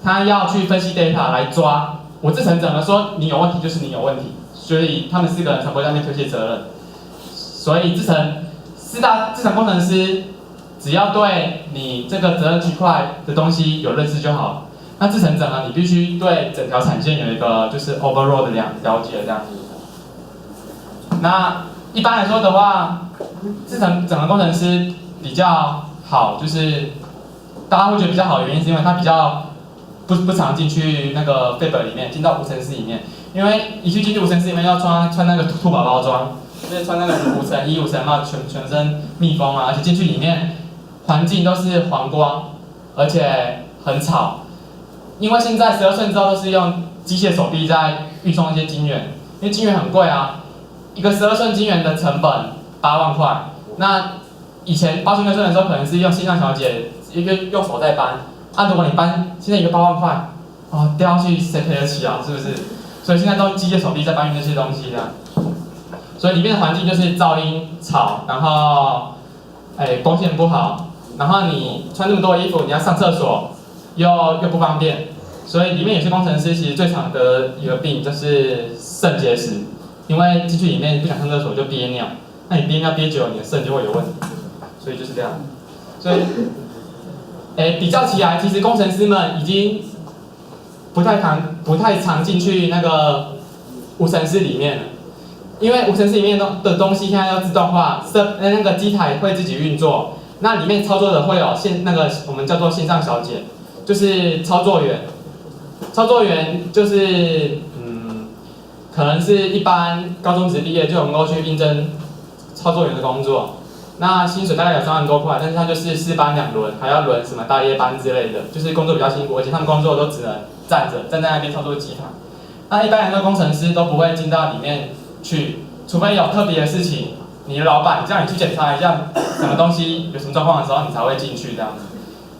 他要去分析 data 来抓我制程整合说你有问题就是你有问题，所以他们4个人才不会在那边推卸责任。所以4大制程工程师只要对你这个责任区块的东西有认识就好。那制程整合你必须对整条产线有一个就是 overall 的了解这样子。那一般来说的话，制程整合工程师比较好，就是大家会觉得比较好的原因是因为它比较不常进去那个 fab 里面，进到无尘室里面，因为一去进去无尘室里面要穿那个兔宝宝装，就是穿那个无尘衣、无尘帽，全身密封啊，而且进去里面环境都是黄光，而且很吵。因为现在12寸之后都是用机械手臂在运送一些晶圆，因为晶圆很贵啊，一个12寸晶圆的成本8万块，那以前8寸6寸的时候可能是用线上小姐用手在搬，如果你搬现在一个8万块，哦掉下去谁赔得起啊？是不是？所以现在都机械手臂在搬运这些东西的，所以里面的环境就是噪音吵，然后光线不好，然后你穿那么多衣服，你要上厕所又不方便，所以里面有些工程师其实最常得一个病就是肾结石，因为进去里面不想上厕所就憋尿，那你憋尿憋久了，你的肾就会有问题，所以就是这样。所以，比较起来，其实工程师们已经不太常进去那个无尘室里面了，因为无尘室里面的东西现在要自动化，那个机台会自己运作，那里面操作的会有那个我们叫做线上小姐。就是操作员，操作员就是可能是一般高中职毕业就能够去应征操作员的工作，那薪水大概有3万多块，但是他就是4班2轮，还要轮什么大夜班之类的，就是工作比较辛苦，而且他们工作都只能站在那边操作机台。那一般来说工程师都不会进到里面去，除非有特别的事情，你的老板叫你去检查一下什么东西有什么状况的时候，你才会进去这样子。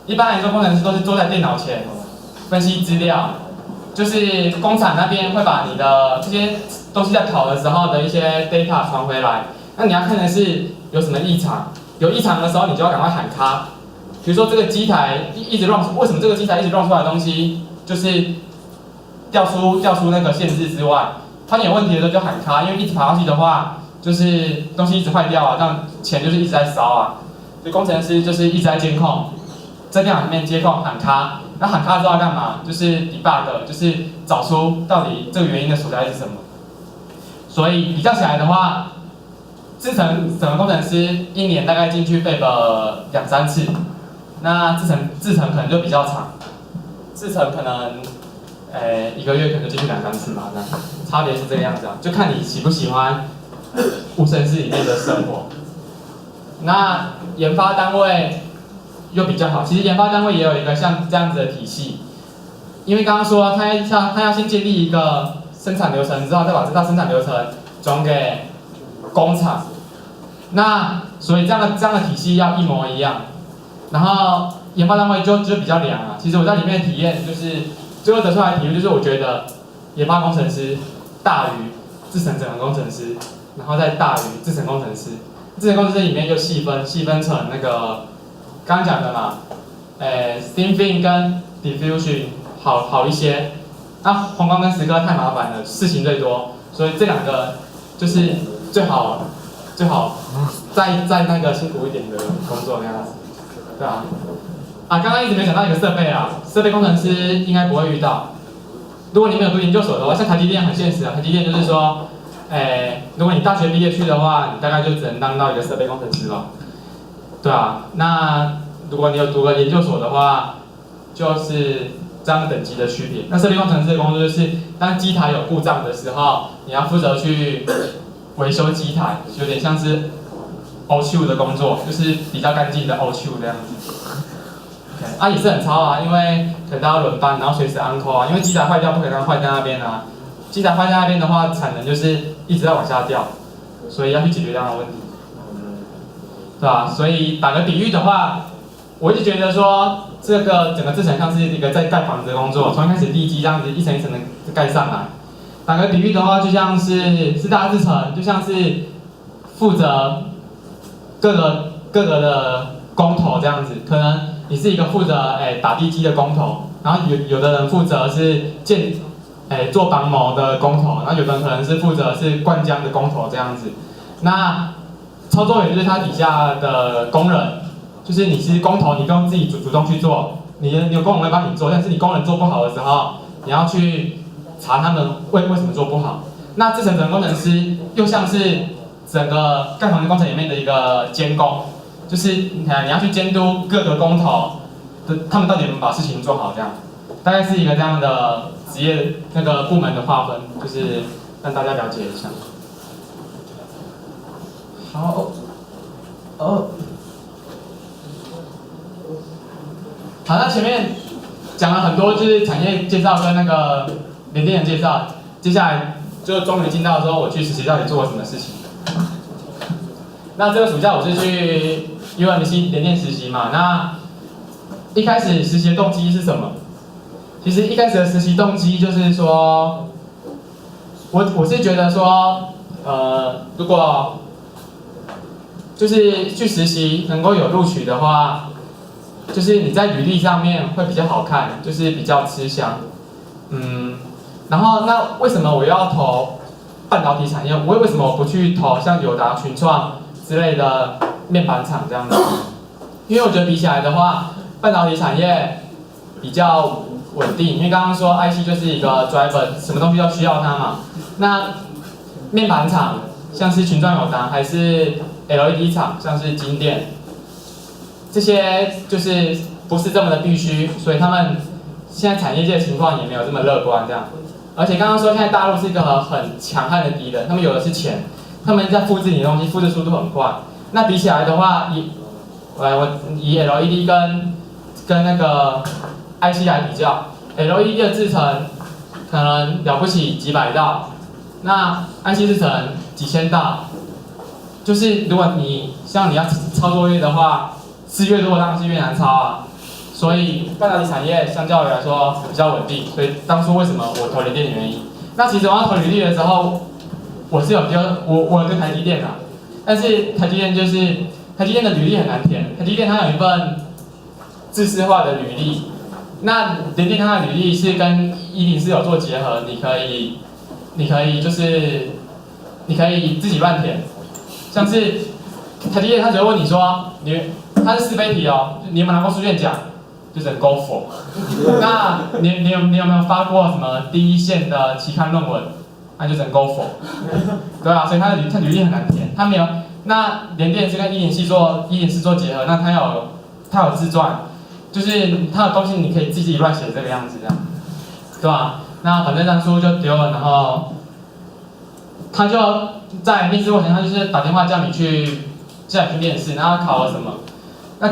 一般来说，工程师都是坐在电脑前分析资料，就是工厂那边会把你的这些东西在跑的时候的一些 data 传回来。那你要看的是有什么异常，有异常的时候，你就要赶快喊卡。比如说这个机台一直乱，为什么这个机台一直乱出来的东西就是调出那个限制之外，发现有问题的时候就喊卡，因为一直跑下去的话，就是东西一直坏掉啊，这样钱就是一直在烧啊。所以工程师就是一直在监控。在电脑里面接控喊卡，那喊卡之后要干嘛？就是 debug， 就是找出到底这个原因的所在是什么。所以比较起来的话，制程整个工程师1年大概进去 fab 2-3次，那制程可能就比较长，制程可能1个月可能就进去2-3次嘛，这样差别是这个样子啊，就看你喜不喜欢无尘室里面的生活。那研发单位又比较好，其实研发单位也有一个像这样子的体系，因为刚刚说他要先建立一个生产流程之后，再把这套生产流程转给工厂，那所以这样的体系要一模一样，然后研发单位就比较凉啊。其实我在里面体验就是最后得出来的体验就是我觉得研发工程师大于制程整合工程师，然后再大于制程工程师。制程工程师里面就细分成那个。刚刚讲的嘛，Thin Film 跟 Diffusion 好一些，那黄光跟石膏太麻烦了，事情最多，所以这2个就是最好再那个辛苦一点的工作那样子，对啊。刚刚一直没讲到一个设备啊，设备工程师应该不会遇到。如果你没有读研究所的话，像台积电很现实啊，台积电就是说，如果你大学毕业去的话，你大概就只能当到一个设备工程师了。对啊，那如果你有读个研究所的话，就是这样等级的区别。那设备工程师的工作就是当机台有故障的时候，你要负责去维修机台，有点像是 OQ 的工作，就是比较干净的 OQ 这样子。啊，也是很超啊，因为可能大家轮班，然后随时 on call 啊，因为机台坏掉不可能坏在那边啊。机台坏在那边的话，产能就是一直在往下掉，所以要去解决这样的问题，对吧？所以打个比喻的话，我一直觉得说，这个整个制程像是一个在盖房子的工作，从一开始地基这样子一层一层的盖上来。打个比喻的话，就像是大制程，就像是负责各个的工头这样子，可能你是一个负责打地基的工头，然后有的人负责是做绑模的工头，然后有的人可能是负责是灌浆的工头这样子。那操作员就是他底下的工人，就是你是工头，你不用自己主动去做，你有工人会帮你做，但是你工人做不好的时候，你要去查他们为什么做不好。那制程工程师又像是整个盖房子工程里面的一个监工，就是你要去监督各个工头他们到底有没有把事情做好这样。大概是一个这样的职业那个部门的划分，就是让大家了解一下。好，好，那前面讲了很多就是产业介绍跟那个联电的介绍，接下来就终于进到说我去实习到底做了什么事情。那这个暑假我是去 UMC 联电实习嘛，那一开始实习的动机是什么？其实一开始的实习动机就是说，我是觉得说，如果就是去实习能够有录取的话，就是你在履历上面会比较好看，就是比较吃香，然后那为什么我要投半导体产业？为什么我不去投像友达、群创之类的面板厂这样子？因为我觉得比起来的话，半导体产业比较稳定，因为刚刚说 IC 就是一个 driver， 什么东西都需要它嘛。那面板厂像是群创友达，还是 LED 厂像是金电，这些就是不是这么的必须，所以他们现在产业界的情况也没有这么乐观这样。而且刚刚说现在大陆是一个很强悍的敌人，他们有的是钱，他们在复制你的东西，复制速度很快。那比起来的话，我以 LED 跟那个 IC 来比较 ，LED 的制程可能了不起几百道，那 IC 制程几千道，就是如果你要抄作业的话，是越多当然是越难抄啊。所以半导体产业相较于来说比较稳定，所以当初为什么我投联电的原因。那其实我要投履历的时候，我是有我有跟台积电啊，但是台积电的履历很难填，台积电它有一份制式化的履历，那联电它的履历是跟104有做结合，你可以自己乱填，像是台积电它只会问你说它是是非题哦，你有没有拿过书卷奖，就只能 go for。那你有没有发过什么第一线的期刊论文，那就只能 go for。对啊，所以它履历很难填，它没有。那联电是跟104做结合，那它有自传，就是它的东西你可以自己乱写这个样子这样，对吧？那反正当初就丢了，然后他就在面试过程，他就是打电话叫你去面试，然后考了什么？那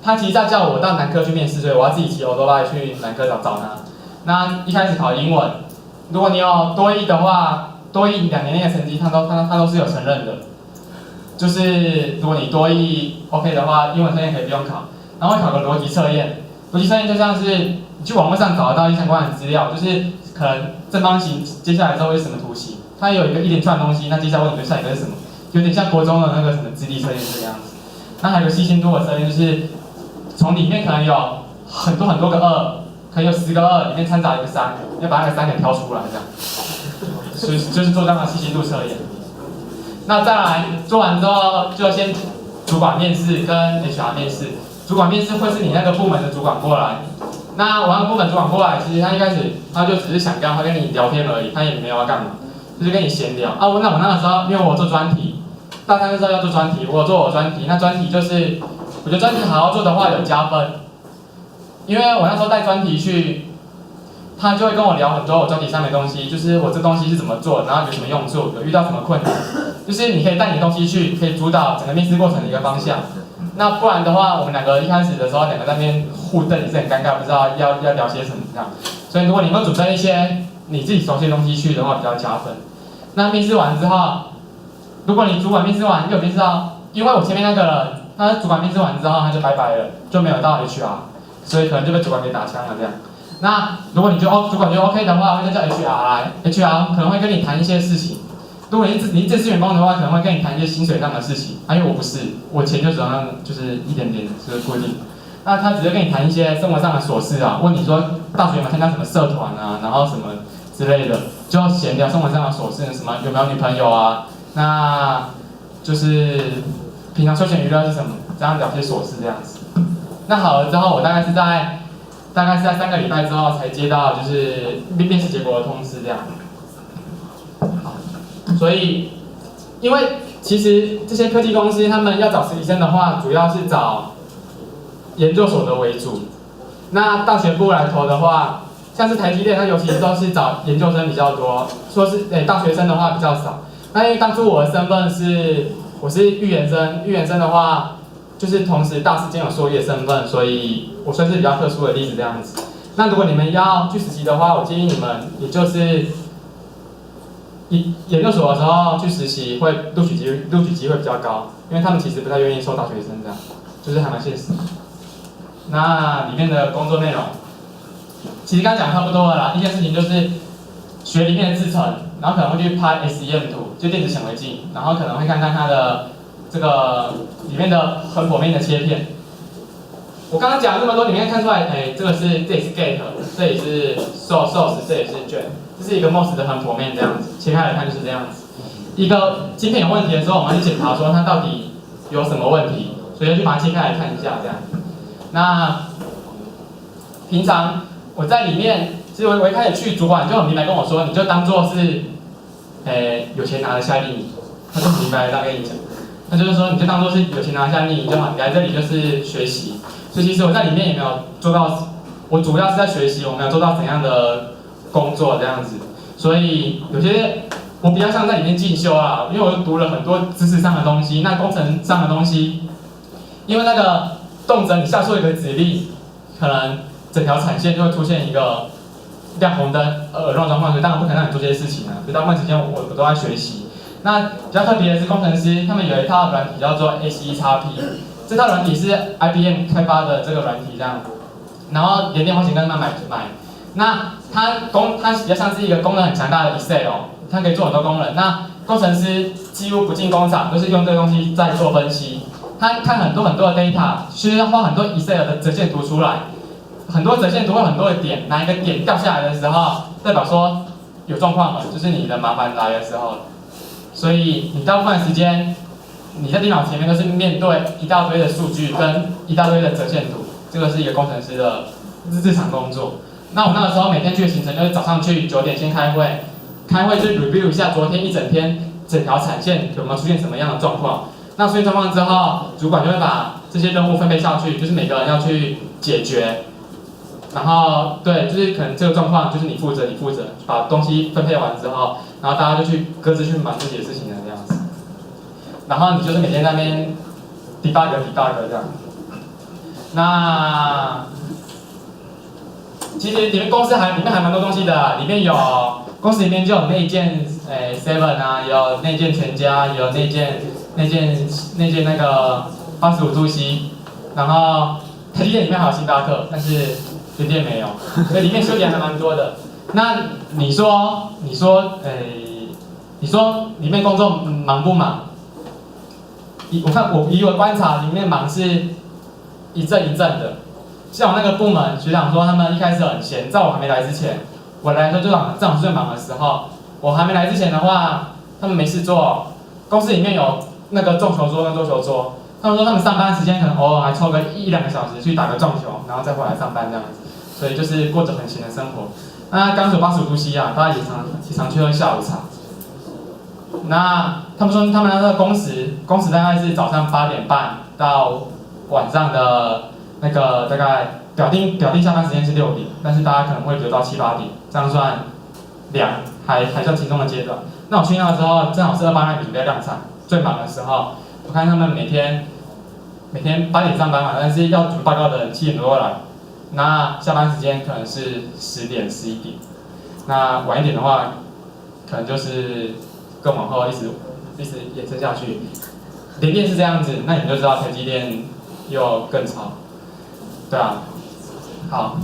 他其实在叫我到南科去面试，所以我要自己骑欧多拜去南科找他。那一开始考英文，如果你有多益的话，多益2年内的成绩他都是有承认的。就是如果你多益 OK 的话，英文测验可以不用考，然后会考个逻辑测验。逻辑测验就像是你去网络上找得到一些相关的资料，就是可能正方形接下来之后会是什么图形，它有一连串的东西，那接下来问你的下一个是什么？有点像国中的那个什么智力测验这个样子。那还有个细心度的测验，就是从里面可能有很多个2，可能有10个2，里面掺杂一个3，要把那个3给挑出来这样。所以就是做这样的细心度测验。那再来做完之后，就先主管面试跟 HR 面试。主管面试会是你那个部门的主管过来。那我那个部门主管过来，其实他一开始他就只是想跟你聊天而已，他也没有要干嘛，就是跟你闲聊。那我那个时候，因为我做专题，大3的时候要做专题，我有做我专题。那专题就是，我觉得专题好好做的话有加分，因为我那时候带专题去，他就会跟我聊很多我专题上面的东西，就是我这东西是怎么做，然后有什么用处，有遇到什么困难，就是你可以带你的东西去，可以主导整个面试过程的一个方向。那不然的话，我们两个一开始的时候，两个在那边互瞪也是很尴尬，不知道要聊些什么这样。所以如果你们准备一些你自己熟悉的东西去的话，比较加分。那面试完之后，如果你主管面试完又有面试到，因为我前面那个人，他主管面试完之后他就拜拜了，就没有到 HR， 所以可能就被主管给打枪了这样。那如果你主管觉得 OK 的话，会再叫 HR 来 ，HR 可能会跟你谈一些事情。如果你正式员工的话，可能会跟你谈一些薪水上的事情。因为我不是，我钱就只要就是一点点是固定。那他只是跟你谈一些生活上的琐事啊，问你说大学有没有参加什么社团啊，然后什么之类的，就闲聊生活上的琐事，什么有没有女朋友啊，那就是平常休闲娱乐是什么，这样聊些琐事这样子。那好了之后，我大概是在3个礼拜之后才接到就是面试结果的通知这样。好，所以因为其实这些科技公司他们要找实习生的话，主要是找研究所的为主。那大学部来投的话，像是台积电，它尤其都是找研究生比较多，说是大学生的话比较少。那因为当初我的身份我是预研生，预研生的话就是同时大四兼有硕一的身份，所以我算是比较特殊的例子这样子。那如果你们要去实习的话，我建议你们也就是研究所的时候去实习，会录取机会比较高，因为他们其实不太愿意收大学生这样，就是还蛮现实。那里面的工作内容，其实刚讲差不多了啦。第一件事情就是学里面的制程，然后可能会去拍 SEM 图，就电子显微镜，然后可能会看看它的这个里面的横剖面的切片。我刚刚讲了这么多，你们看出来，这也是 gate， 这也是 source， 这也是卷，这是一个 MOS 的横剖面这样子，切开来看就是这样子。一个晶片有问题的时候，我们要去检查说它到底有什么问题，所以要去把它切开来看一下这样。那平常我在里面，其实我一开始去，主管就很明白跟我说，你就当做是，有钱拿的夏令营，他就很明白的跟你讲，他就是说你就当做是有钱拿的夏令营就好，你来这里就是学习。所以其实我在里面也没有做到，我主要是在学习，我没有做到怎样的工作这样子。所以有些我比较像在里面进修啦，因为我读了很多知识上的东西，那工程上的东西，因为那个动辄你下出一个指令，可能整条产线就会出现一个亮红灯、耳聋状况，所以当然不可能让你做这些事情啊。所以大部分时间我都在学习。那比较特别的是工程师，他们有一套软体叫做 ACE-XP， 这套软体是 IBM 开发的这个软体这样，然后联电花钱跟他们买。那它比较像是一个功能很强大的 Excel， 它可以做很多功能。那工程师几乎不进工厂，都是用这个东西在做分析。他看很多的 data， 需要画很多 Excel 的折线图出来，很多折线图会很多的点，哪一个点掉下来的时候，代表说有状况了，就是你的麻烦来的时候了。所以你大部分的时间，你在电脑前面都是面对一大堆的数据跟一大堆的折线图，这个是一个工程师的日常工作。那我那个时候每天去的行程就是早上去9点先开会，开会就 review 一下昨天一整天整条产线有没有出现什么样的状况。那出现状况之后，主管就会把这些任务分配下去，就是每个人要去解决。然后对，就是可能这个状况就是你负责，把东西分配完之后，然后大家就去各自去忙自己的事情了这样子。然后你就是每天在那边 debug 这样。那其实里面公司里面还蛮多东西的，里面有公司里面就有内建7啊，有内建全家，有内建那个85度 C， 然后台积电里面还有星巴克，但是联电没有，所以里面修点还蛮多的。那你说里面工作忙不忙？以我观察，里面忙是一阵一阵的。像我那个部门学长说，他们一开始很闲，在我还没来之前，我来的时候就正好是最忙的时候。我还没来之前的话，他们没事做，公司里面有那个撞球桌跟桌球桌。他们说他们上班时间可能偶尔还抽个1-2个小时去打个撞球，然后再回来上班这样子，所以就是过着很闲的生活。那刚说85度 C啊，大家也常去喝下午茶。那他们说他们那个工时大概是早上8点半到晚上的那个大概表定下班时间是6点，但是大家可能会留到7、8点，这样算还算轻松的阶段。那我去那之后，正好是28那准备量产最忙的时候，我看他们每天8点上班嘛，但是要准备报告的人7点多来，那下班时间可能是10点、11点，那晚一点的话，可能就是更往后一直延伸下去。联电是这样子，那你们就知道台积电又更超，对啊，好，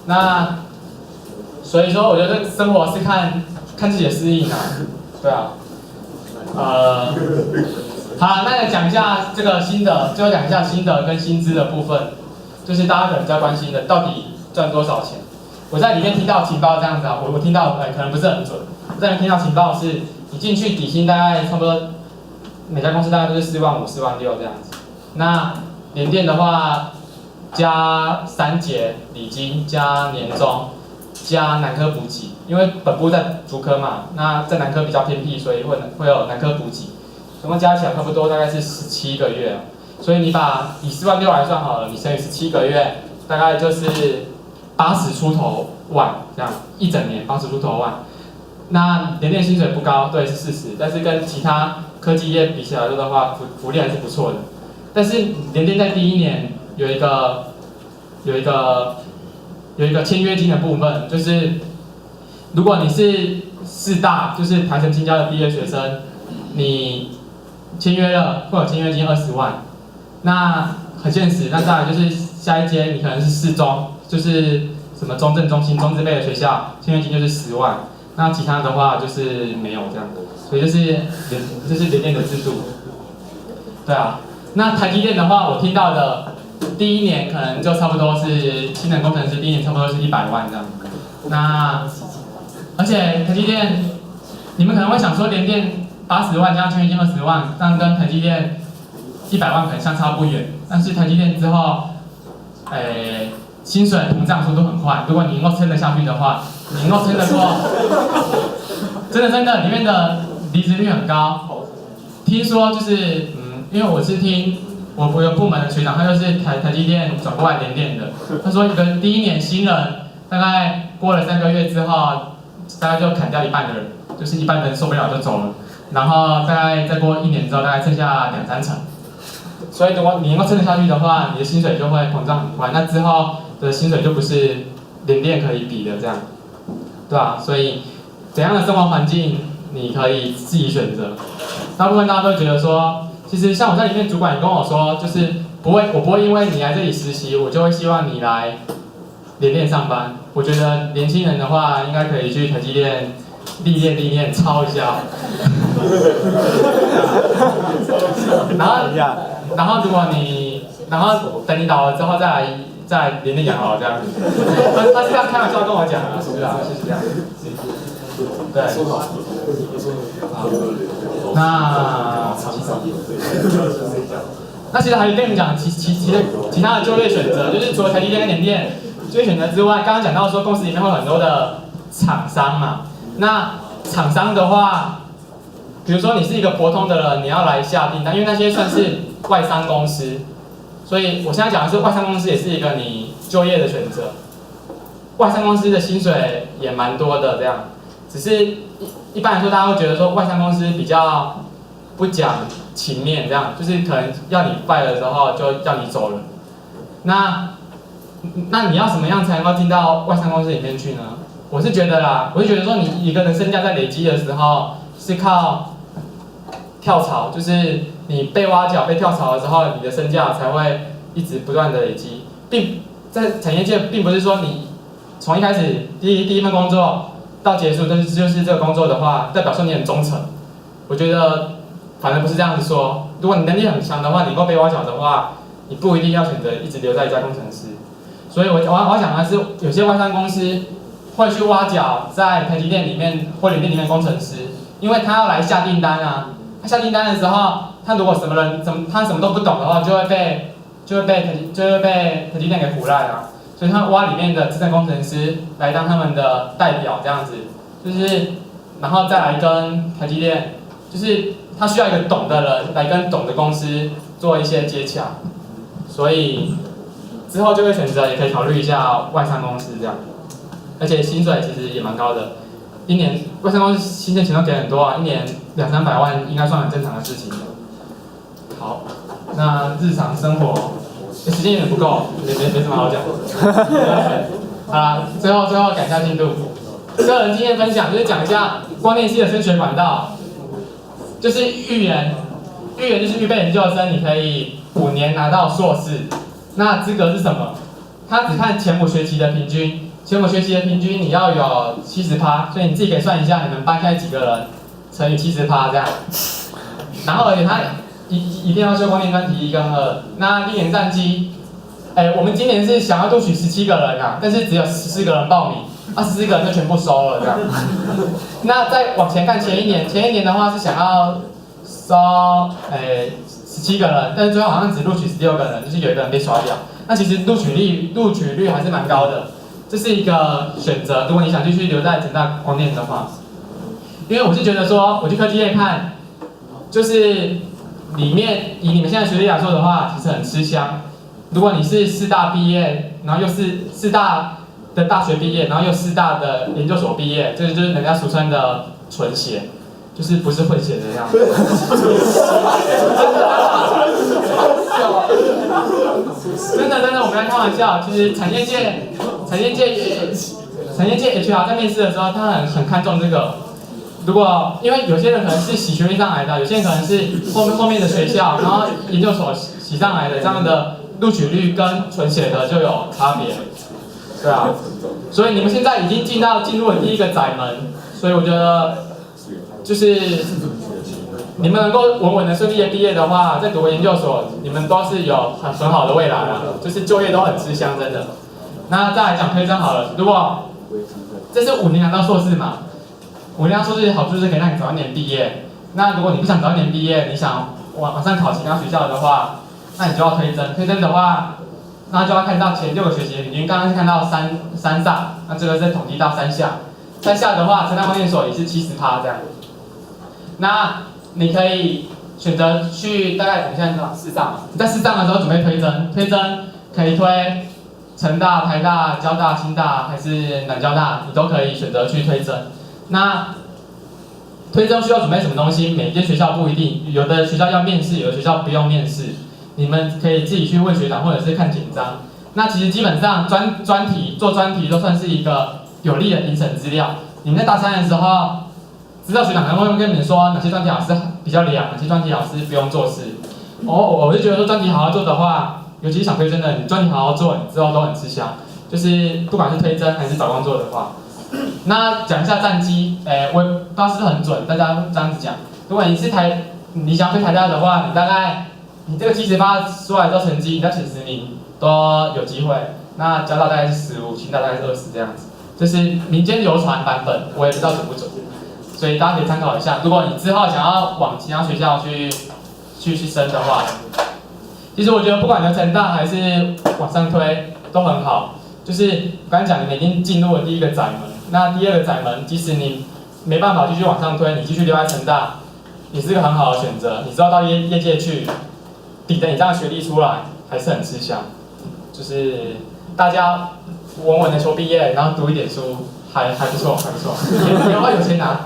那所以说我觉得生活是看自己的适应啊，对啊，好，那讲一下这个心得，最后讲一下心得跟薪资的部分，就是大家可能比较关心的，到底赚多少钱？我在里面听到情报这样子啊，我听到可能不是很准，我在里面听到情报是，你进去底薪大概差不多，每家公司大概都是4万5、4万6这样子。那联电的话，加3节礼金，加年终，加南科补给，因为本部在竹科嘛，那在南科比较偏僻，所以会有南科补给，总共加起来差不多大概是17个月，所以你以4万6来算好了，你乘以17个月，大概就是80出头万这样，一整年80出头万。那联电薪水不高，对是事实，但是跟其他科技业比起来说的话，福利还是不错的。但是联电在第1年有一个签约金的部分，就是如果你是4大，就是台城清交的毕业学生，你签约了会有签约金20万，那很现实。那再来就是下一阶，你可能是4中，就是什么中正、中心、中字辈的学校，签约金就是10万。那其他的话就是没有这样，所以这是联电的制度。对啊，那台积电的话，我听到的第1年可能就差不多是新人工程师第1年差不多是100万这样。那而且台积电，你们可能会想说联电80万加签约金20万，但跟台积电100万可能相差不远。但是台积电之后，薪水膨胀速度很快，如果你能够撑得下去的话，你能够撑得过，真的里面的离职率很高。听说就是因为我是听我有部门的学长，他就是台积电转过来联电的，他说一个第1年新人大概过了3个月之后，大概就砍掉1半的人，就是1半的人受不了就走了，然后大概再过1年之后，大概剩下2、3成。所以如果你能够撑得下去的话，你的薪水就会膨胀很快，那之后的薪水就不是联电可以比的这样，对吧？所以怎样的生活环境你可以自己选择。大部分大家都觉得说，其实像我在里面主管也跟我说，就是我不会因为你来这里实习，我就会希望你来联电上班。我觉得年轻人的话，应该可以去台积电历练，抄一下。然后等你老了之后再来联电养老这样子。他是这样开玩笑跟我讲的，是啊，是这样。对。好。那其实还有跟你们讲其他的就业选择，就是除了台积电跟联电就业选择之外，刚刚讲到说公司里面会有很多的厂商嘛。那厂商的话，比如说你是一个博通的人，你要来下订单，因为那些算是外商公司，所以我现在讲的是外商公司也是一个你就业的选择。外商公司的薪水也蛮多的，这样，只是一般来说，大家会觉得说外商公司比较不讲情面，这样，就是可能要你败的时候就叫你走了。那你要什么样才能够进到外商公司里面去呢？我是觉得说你一个人身价在累积的时候是靠跳槽，就是你被挖角、被跳槽的时候，你的身价才会一直不断的累积，并在产业界并不是说你从一开始第一份工作到结束就是这个工作的话，代表说你很忠诚。我觉得反而不是这样子说。如果你能力很强的话，你能够被挖角的话，你不一定要选择一直留在一家工程师。所以我要讲的是，有些外商公司会去挖角在台积电里面或联电里面工程师，因为他要来下订单啊。他下订单的时候，他如果他什么都不懂的话，就会被台积电给唬烂啊。所以他挖里面的资深工程师来当他们的代表，这样子，就是然后再来跟台积电，就是他需要一个懂的人来跟懂的公司做一些接洽。所以之后就会选择也可以考虑一下外商公司这样，而且薪水其实也蛮高的，一年外商公司薪水钱都给很多啊，一年200-300万应该算很正常的事情了。好，那日常生活，时间有点不够，没什么好讲。好啦，最后赶一下进度。个人经验分享就是讲一下光电系的升学管道，就是预研就是预备研究生，你可以5年拿到硕士。那资格是什么？他只看前5学期的平均，前5学期的平均你要有70%，所以你自己可以算一下，你们班现在几个人乘以70%这样。然后而且他一定要修光电专题1跟2。那历年战绩，我们今年是想要录取17个人啊，但是只有14个人报名，14个人就全部收了这样。那再往前看前一年的话是想要收17个人，但是最后好像只录取16个人，就是有一个人被刷掉。那其实录取率还是蛮高的，这是一个选择。如果你想继续留在成大光电的话，因为我是觉得说，我去科技业看，就是里面以你们现在学历来说的话，其实很吃香。如果你是4大毕业，然后又是4大的大学毕业，然后又4大的研究所毕业，这就是人家俗称的纯血，就是不是混血的样子。真的，我们在开玩笑。其实产业界 HR 在面试的时候，他很看重这个。如果因为有些人可能是洗学历上来的，有些人可能是后面的学校，然后研究所洗上来的，这样的录取率跟纯血的就有差别。对啊，所以你们现在已经进入了第一个窄门，所以我觉得就是你们能够稳稳的顺利的毕业的话，在读研究所，你们都是有很好的未来啊，就是就业都很吃香，真的。那再来讲推甄好了，如果这是5年拿到硕士嘛，5年拿到硕士的好处是可以让你早一年毕业。那如果你不想早一年毕业，你想往上考其他学校的话，那你就要推甄。推甄的话，那就要看到前6个学期的平均。刚刚是看到3上，那这个是统计到3下。3下的话，成大光电所也是70%这样。那你可以选择去大概我们现在4上嘛，你在4上的时候准备推甄，推甄可以推成大、台大、交大、清大还是南交大，你都可以选择去推甄。那推甄需要准备什么东西？每间学校不一定，有的学校要面试，有的学校不用面试。你们可以自己去问学长，或者是看简章。那其实基本上专题做专题都算是一个有利的评审资料。你们在大3的时候，知道学长可能会跟你们说哪些专题老师比较凉，哪些专题老师不用做事。我就觉得说专题好好做的话，尤其是想推甄的，你专题好好做，你之后都很吃香。就是不管是推甄还是找工作的话。那讲一下战绩，我不知道是不是很准，大家这样子讲。如果你想要推台大的话，你大概你这个70%出来之后成绩，你在前10名都有机会。那交大大概是15，清大大概是20这样子，这是民间流传版本，我也不知道准不准，所以大家可以参考一下。如果你之后想要往其他学校去升的话，其实我觉得不管你成大还是往上推都很好。就是我刚才讲，你们已经进入了第一个窄门，那第2个窄门，即使你没办法继续往上推，你继续留在成大，也是个很好的选择。你知道到业界去，抵着你这样的学历出来，还是很吃香。就是大家稳稳的求毕业，然后读一点书，还不错，有钱拿，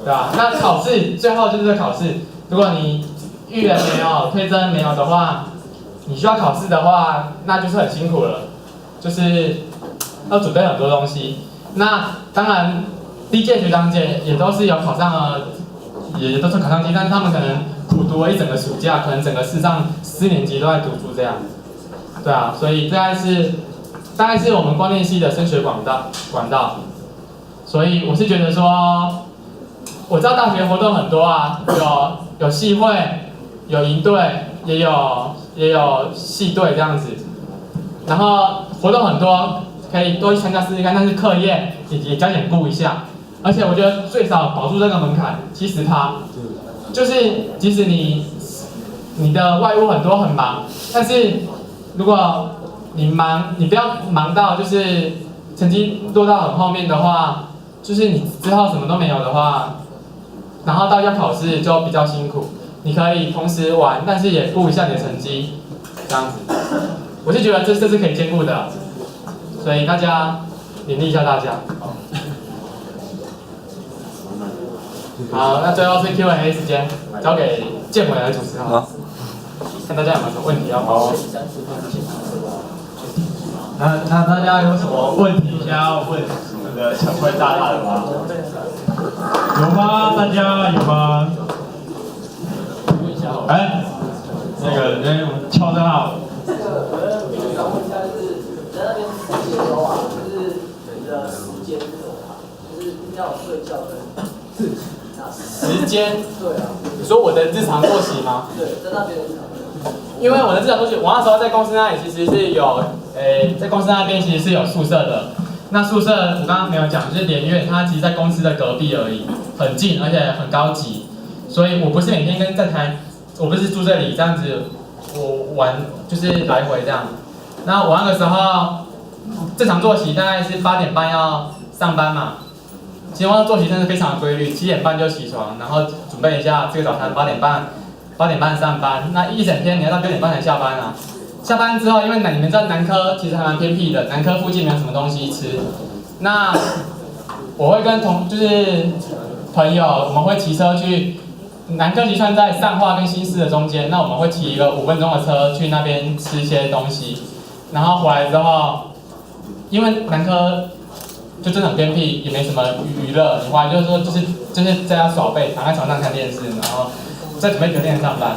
对吧？那考试最后就是考试，如果你预研没有，推甄没有的话，你需要考试的话，那就是很辛苦了。就是要准备很多东西，那当然第一届学长姐也都是有考上了，也都是考上机，但是他们可能苦读了一整个暑假，可能整个4年级都在读书这样，对啊，所以大概是我们光电系的升学管道，所以我是觉得说，我知道大学活动很多啊，有系会，有营队，也有系队这样子。然后活动很多，可以多去参加试试看，但是课业也加减顾一下。而且我觉得最少保住这个门槛70%，就是即使你的外务很多很忙，但是如果你不要忙到就是成绩落到很后面的话，就是你之后什么都没有的话，然后到要考试就比较辛苦。你可以同时玩，但是也顾一下你的成绩。这样子，我是觉得这是可以兼顾的，所以大家勉励一下大家。好，那最后是 Q&A 时间，交给建伟来主持好。看大家有没有什么问题要问？那大家有什么问题想要问我们的陈辉大大的吗？有吗？大家有吗？哎，那个人敲灯号。我想问一下，就是你在那边实习的时候啊，就是你的时间是什么啊？就是要有睡觉跟时间？对啊。你说我的日常作息吗？对，在那边的日常。因为我的日常作息，我那时候在公司那里其实是有，在公司那边其实是有宿舍的。那宿舍我刚刚没有讲，就是联院，它其实在公司的隔壁而已，很近，而且很高级。所以我不是每天跟在台，我不是住这里这样子，我玩就是来回这样。那我那个时候正常作息大概是8点半要上班嘛。其实我的作息真的非常规律，7点半就起床，然后准备一下这个早餐，8点半上班，那一整天你要到6点半才下班啊。下班之后，因为你们知道南科其实还蛮偏僻的，南科附近没有什么东西吃。那我会跟就是朋友，我们会骑车去南科，其实算在上化跟新市的中间。那我们会骑一个5分钟的车去那边吃一些东西，然后回来之后，因为南科就真的很偏僻，也没什么娱乐，你回来就是说就是在家耍废，躺在床上看电视，然后再准备隔天上班。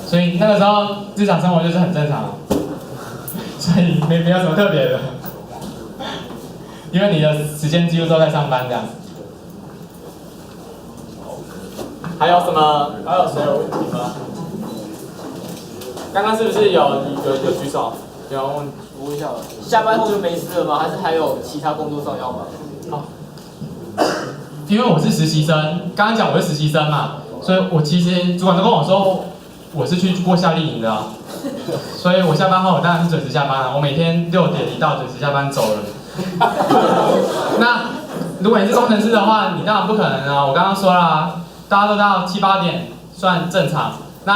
所以那个时候日常生活就是很正常，所以没有什么特别的，因为你的时间几乎都在上班这样。还有什么？还有谁有问题吗？刚刚是不是有举手？有人问？我问一下，下班后就没事了吗？还是还有其他工作上要忙？哦，因为我是实习生，刚刚讲我是实习生嘛，所以我其实主管都跟我说。我是去过夏令营的、啊，所以我下班后我当然是准时下班了、我每天6点一到准时下班走了。那如果你是工程师的话，你当然不可能啊。我刚刚说了、大家都到7、8点算正常。